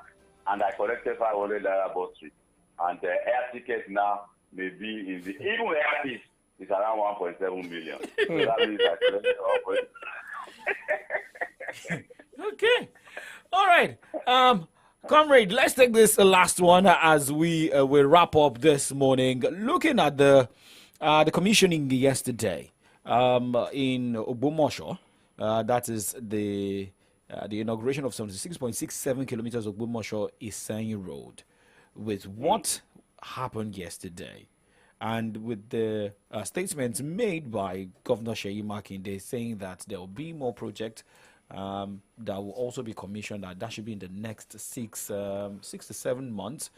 and I collected 500 naira bursary, and the air ticket now may be in the even air piece is around 1.7 million. So that means I collected 1.7. Okay. All right. Comrade, let's take this last one as we will wrap up this morning. Looking at the commissioning yesterday in Ogbomosho, that is the inauguration of 76.67 kilometers of Ogbomosho Isenyi Road. With what happened yesterday, and with the statements made by Governor Seyi Makinde saying that there will be more projects that will also be commissioned, that should be in the next 6 to 7 months.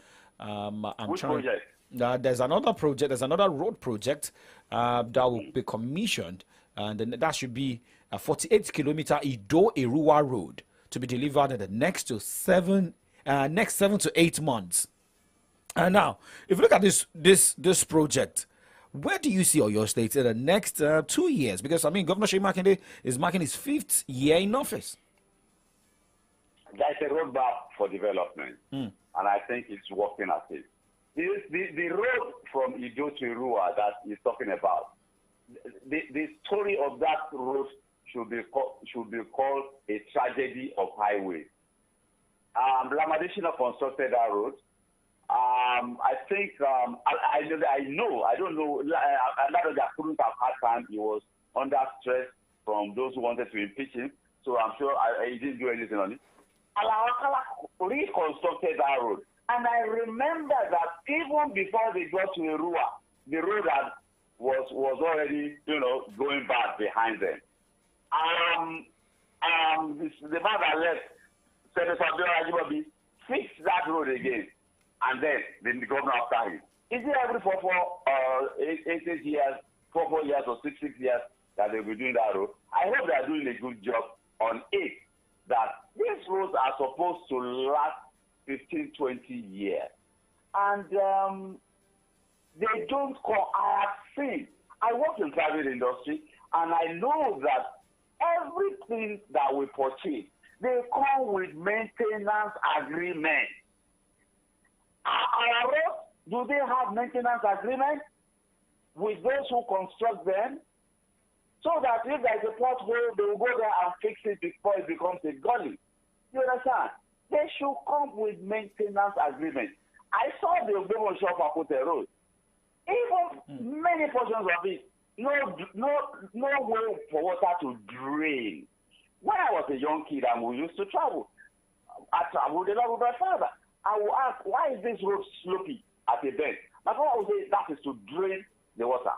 Which project? There's another project. There's another road project that will be commissioned, and then that should be a 48-kilometer Ido-Eruwa road to be delivered in the next 7 to 8 months. And now, if you look at this project, where do you see Oyo State in the next 2 years? Because, I mean, Governor Seyi Makinde is marking his 5th year in office. There's a roadmap for development, and I think it's working at it. The road from Ido to Irua that he's talking about, the story of that road should be called a tragedy of highways. Lamadeshina constructed that road. I think I don't know. That couldn't have had time. He was under stress from those who wanted to impeach him. So I'm sure he didn't do anything on it. Alawakala reconstructed that road, and I remember that even before they got to Irua, the road that was already going bad behind them. The man that left, Senator Ajibobi, fixed that road again. And then the governor after him. Is it every 4 years or 6 years that they'll be doing that road? I hope they are doing a good job on it, that these roads are supposed to last 15, 20 years. And they don't come. I work in private industry, and I know that everything that we purchase, they come with maintenance agreement. Our roads, do they have maintenance agreement with those who construct them? So that if there is a pothole, they will go there and fix it before it becomes a gully. You understand? They should come with maintenance agreement. I saw the Ogbomosho shop Akote Road. Even many portions of it, no way for water to drain. When I was a young kid and we used to travel, I traveled a lot with my father. I will ask, why is this road slopey at a bend? My father would say that is to drain the water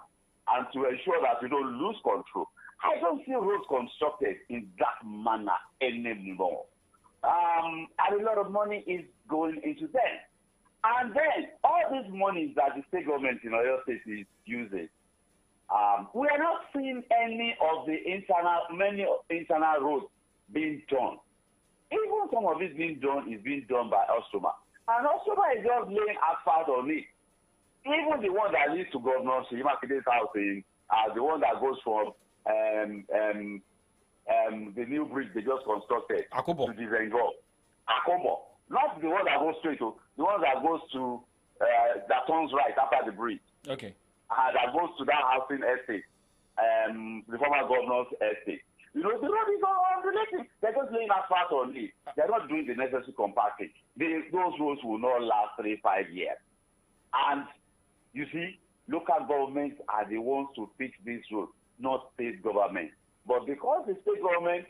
and to ensure that you don't lose control. I don't see roads constructed in that manner anymore. And a lot of money is going into them. And then all these monies that the state government in Oyo State is using, we are not seeing many internal roads being done. Even some of it being done is being done by Ostroma. And Ostroma is just laying asphalt on it. Even the one that leads to Governor Seyi Makinde's house, the one that goes from the new bridge they just constructed to the Zengo. Akobo. Not the one that goes straight to, the one that goes to, that turns right after the bridge. Okay. That goes to that housing estate, the former governor's estate. You know, the road is unrelated. They're just laying asphalt on it. They're not doing the necessary compacting. Those roads will not last 3-5 years. And you see, local governments are the ones to fix these roads, not state government. But because the state government,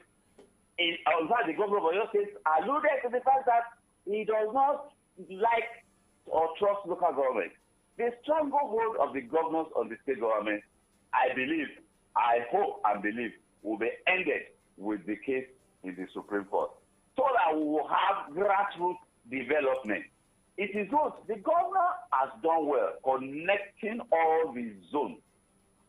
in fact, the governor of Oyo State alluded to the fact that he does not like or trust local government. The stronghold of the governors on the state government, I hope and believe, will be ended with the case in the Supreme Court, so that we will have grassroots development. It is good. The governor has done well connecting all the zones.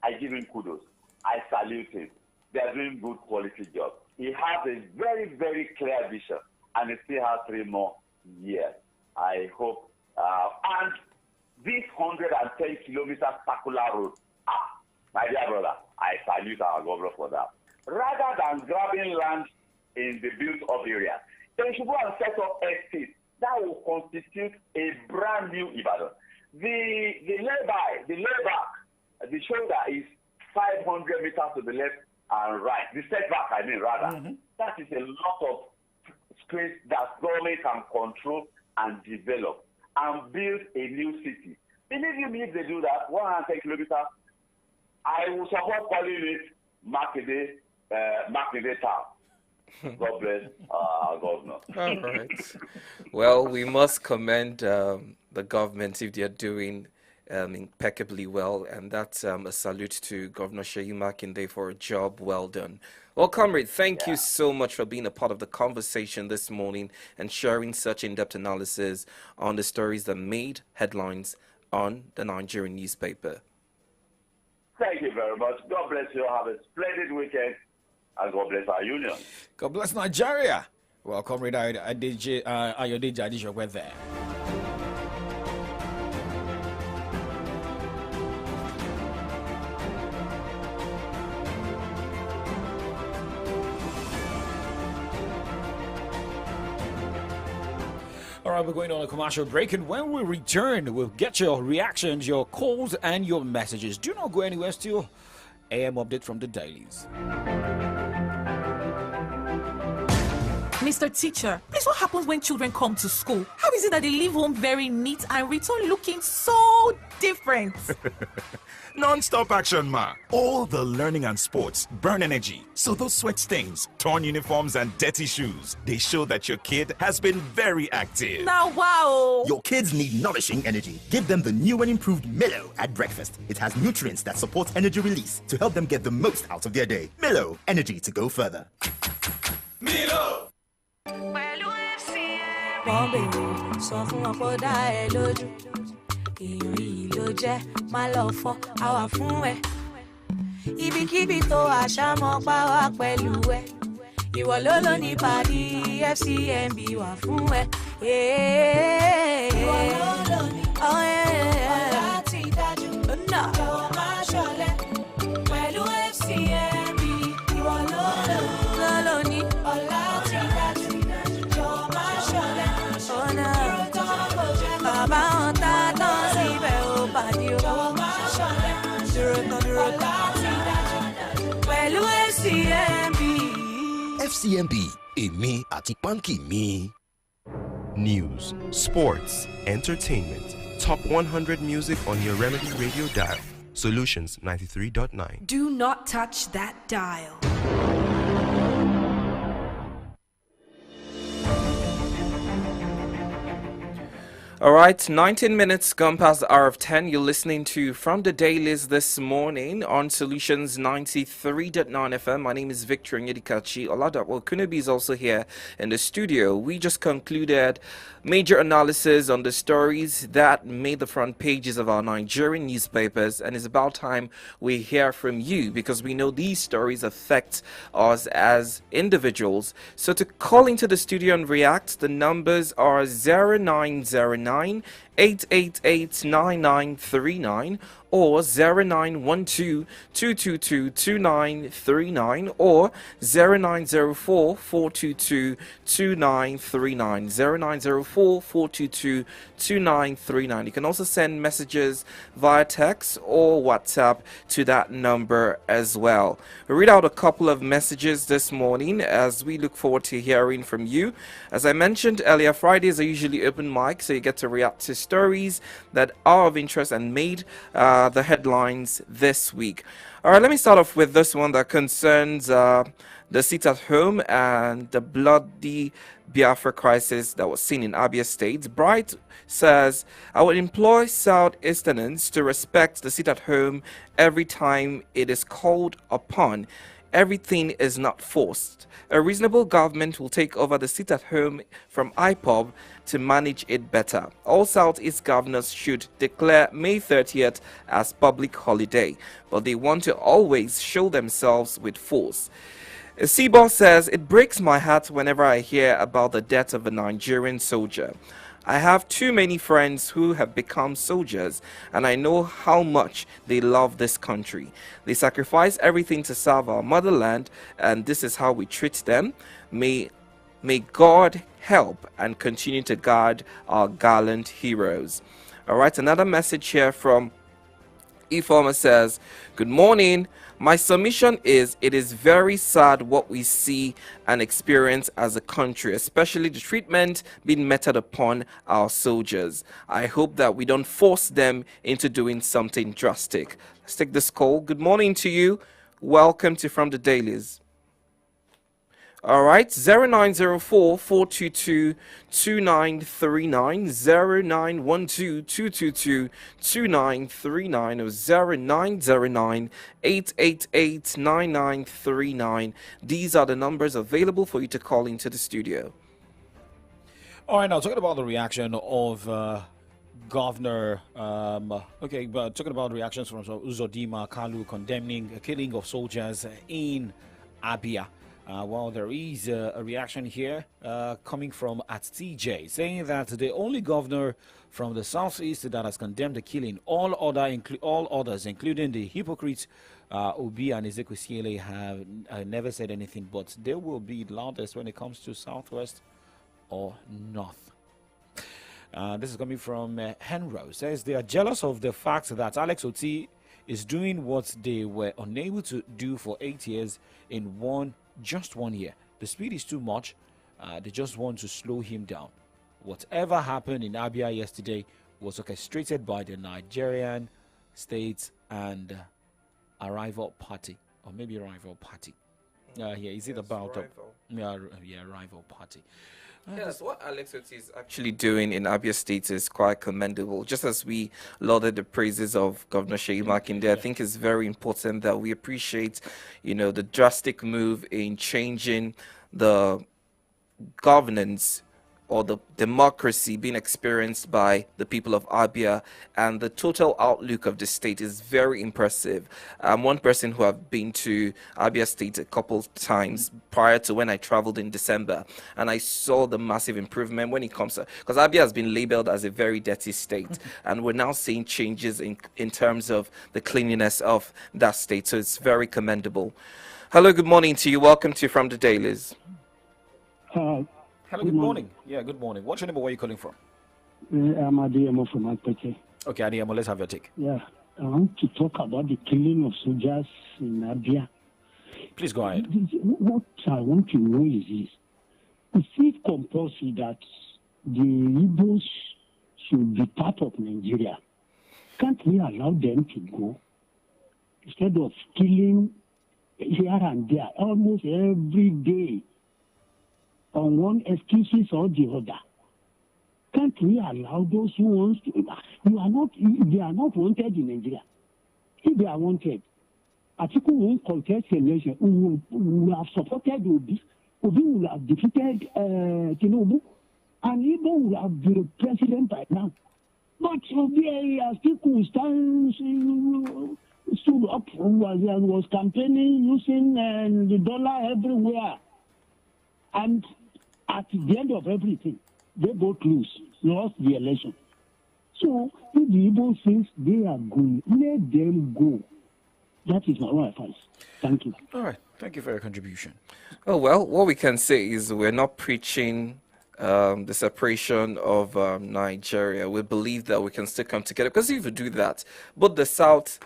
I give him kudos. I salute him. They are doing good quality job. He has a very, very clear vision, and he still has 3 more years. I hope. And this 110 kilometer circular road, my dear brother, I salute our governor for that. rather than grabbing land in the built-up area. They should go and set up estates. That will constitute a brand new Ibadan. The layback, the shoulder is 500 meters to the left and right. The setback, rather. That is a lot of space that government can control and develop and build a new city. Believe you me, if they do that, 110 kilometers, I will support calling it Makinde Town. God bless our governor. All right. Well, we must commend the government if they're doing impeccably well, and that's a salute to Governor Seyi Makinde for a job well done. Well, comrade, thank you so much for being a part of the conversation this morning and sharing such in-depth analysis on the stories that made headlines on the Nigerian newspaper. Thank you very much. God bless you. Have a splendid weekend. And God bless our union. God bless Nigeria. Well, Comrade Ayodeji Adishokwe there. All right, we're going on a commercial break, and when we return, we'll get your reactions, your calls, and your messages. Do not go anywhere. Still, AM update from the dailies. Mr. Teacher, please, what happens when children come to school? How is it that they leave home very neat and return looking so different? Non-stop action, ma. All the learning and sports burn energy. So those sweat stains, torn uniforms, and dirty shoes, they show that your kid has been very active. Now, wow. Your kids need nourishing energy. Give them the new and improved Milo at breakfast. It has nutrients that support energy release to help them get the most out of their day. Milo, energy to go further. Milo! Wọ́n bèrè sọ fún wọn kó dá ẹ lójú èèyàn yìí ló jẹ́ má lọ fọ́ àwa fún ẹ ibikíbi tó àṣàmọ́ pa wá pẹ̀lú ẹ ìwọ ló ló ní pàdé FCMB wà fún ẹ. Ìwọ ló ló ní ọ̀la ti dájú jọ̀wọ́ má ṣọ̀lẹ pẹ̀lú FCMB ìwọ ló ló ní ọ̀la ti dájú jọ̀wọ́ má ṣọ̀lẹ. Bàbá wọn tá tán síbẹ̀ ó pàdé o. Jọ̀wọ́ má ṣọ̀lẹ. Dúró tán pẹ̀lú FCMB. FCMB, èmi àti pánkì mi. News, sports, entertainment. Top 100 music on your Remedy Radio dial. Solutions 93.9. Do not touch that dial. All right, 19 minutes gone past the hour of 10. You're listening to From the Dailies this morning on Solutions 93.9 FM. My name is Victor Nyedikachi. OLADAPO Kunubi is also here in the studio. We just concluded major analysis on the stories that made the front pages of our Nigerian newspapers, and it's about time we hear from you because we know these stories affect us as individuals. So to call into the studio and react, the numbers are 0909 888-9939 or 0912-222-2939 or 0904-422-2939 0904-422-2939. You can also send messages via text or WhatsApp to that number as well. We'll read out a couple of messages this morning as we look forward to hearing from you. As I mentioned earlier, Fridays are usually open mic, so you get to react to stories that are of interest and made the headlines this week. All right, let me start off with this one that concerns the seat at home and the bloody Biafra crisis that was seen in Abia State. Bright says, I would employ Southeasterners to respect the seat at home every time it is called upon. Everything is not forced. A reasonable government will take over the seat at home from IPOB to manage it better. All Southeast governors should declare May 30th as public holiday, but they want to always show themselves with force. Sebo says, it breaks my heart whenever I hear about the death of a Nigerian soldier. I have too many friends who have become soldiers, and I know how much they love this country. They sacrifice everything to serve our motherland, and this is how we treat them. May God help and continue to guard our gallant heroes. All right, another message here from Informer says, good morning. My submission is it is very sad what we see and experience as a country, especially the treatment being meted upon our soldiers. I hope that we don't force them into doing something drastic. Let's take this call. Good morning to you. Welcome to From the Dailies. All right, 0904-422-2939, 0912-222-2939, or 0909-888-9939. These are the numbers available for you to call into the studio. All right, now talking about the reaction of Governor, but talking about reactions from Uzodimma Kalu condemning a killing of soldiers in Abia. Well, there is a reaction here coming from at TJ saying that the only governor from the southeast that has condemned the killing, all others, including the hypocrites Obi and Ezekwesili, have never said anything, but they will be loudest when it comes to southwest or north. This is coming from Henro. Says they are jealous of the fact that Alex Oti is doing what they were unable to do for 8 years in just 1 year. The speed is too much. They just want to slow him down. Whatever happened in Abia yesterday was orchestrated by the Nigerian state and a rival party, or maybe a rival party. Is it about rival party? Yes, what Alex Oti is actually doing in Abia State is quite commendable. Just as we lauded the praises of Governor Seyi Makinde, I think it's very important that we appreciate, the drastic move in changing the governance or the democracy being experienced by the people of Abia, and the total outlook of the state is very impressive. I'm one person who have been to Abia State a couple times prior to when I traveled in December, and I saw the massive improvement when it comes to, because Abia has been labeled as a very dirty state, and we're now seeing changes in terms of the cleanliness of that state, so it's very commendable. Hello, good morning to you. Welcome to From the Dailies. Hello, good morning. Yeah, good morning. What's your name? Where are you calling from? I'm Adiyemo from Akpete. Okay, Adiyemo, let's have your take. Yeah, I want to talk about the killing of soldiers in Abia. Please go ahead. What I want to know is this. Is it compulsory that the Igbos should be part of Nigeria? Can't we allow them to go? Instead of killing here and there, almost every day, on one excuses or the other. Can't we allow those who want to? They are not wanted in Nigeria. If they are wanted, Atiku won't contest election. We will have supported Obi. Obi will have defeated Tinubu, and Igbo will have been the president by now. But Obi, Atiku stood up, was campaigning using the dollar everywhere, and at the end of everything, they both lost the election. So if the Igbo thinks they are going, let them go. That is my own advice. Thank you. All right. Thank you for your contribution. Oh, well, what we can say is we're not preaching the separation of Nigeria. We believe that we can still come together, because if you do that, but the southwest,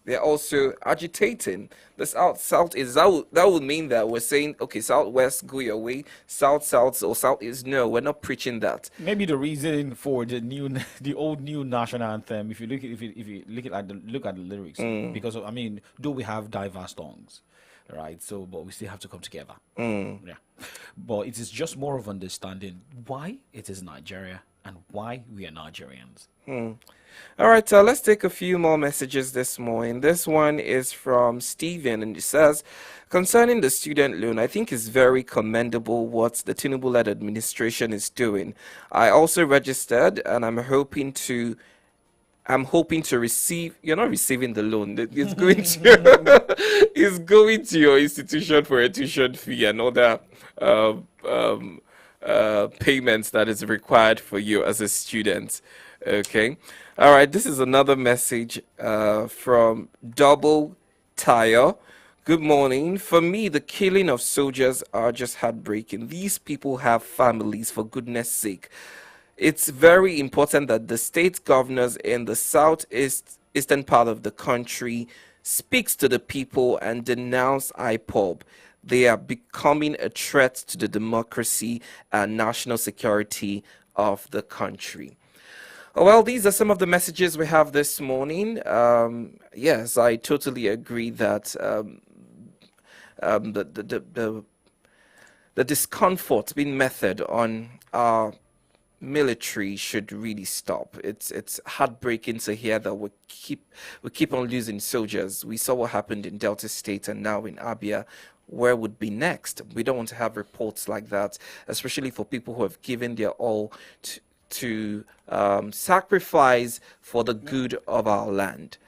they're also agitating. The south is that would mean that we're saying, okay, southwest, go your way, south or southeast. No, we're not preaching that. Maybe the reason for the old new national anthem, if you look at the lyrics, because though we have diverse tongues, right? So, but we still have to come together. Yeah, but it is just more of understanding why it is Nigeria and why we are Nigerians. All right, let's take a few more messages this morning. This one is from Steven, and it says, concerning the student loan, I think it's very commendable what the Tinubu-led administration is doing. I also registered, and I'm hoping to receive. You're not receiving the loan. It's going to it's going to your institution for a tuition fee and other payments that is required for you as a student. Okay. All right. This is another message from Double Tire. Good morning. For me, the killing of soldiers are just heartbreaking. These people have families, for goodness sake. It's very important that the state governors in the southeastern part of the country speaks to the people and denounce IPOB. They are becoming a threat to the democracy and national security of the country. Well, these are some of the messages we have this morning. Yes, I totally agree that the discomfort being meted on our military should really stop. It's heartbreaking to hear that we keep on losing soldiers. We saw what happened in Delta State and now in Abia. Where would be next? We don't want to have reports like that, especially for people who have given their all to sacrifice for the good of our land.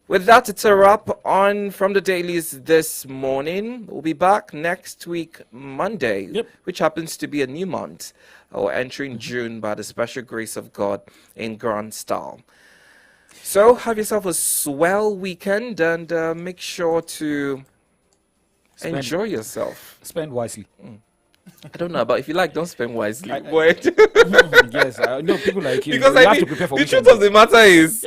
With that, it's a wrap on From the Dailies this morning. We'll be back next week, Monday, which happens to be a new month, or entering June by the special grace of God in grand style. So have yourself a swell weekend and make sure to enjoy yourself. Spend wisely. I don't know, but if you like, don't spend wisely. Yes, no, people like you. Because you have to prepare for the truth of the matter is,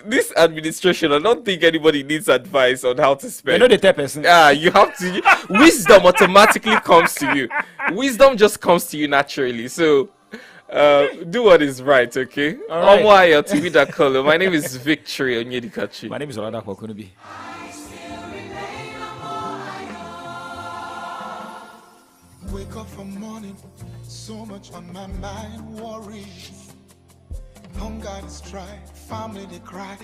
this administration, I don't think anybody needs advice on how to spend. You know the type person. Yeah, you have to. Wisdom automatically comes to you. Wisdom just comes to you naturally. So, do what is right, okay? All right. My name is Victory Onyedikachi. My name is OLADAPO Kunubi. Wake up from morning, so much on my mind, worries. Hunger is try, family they cry.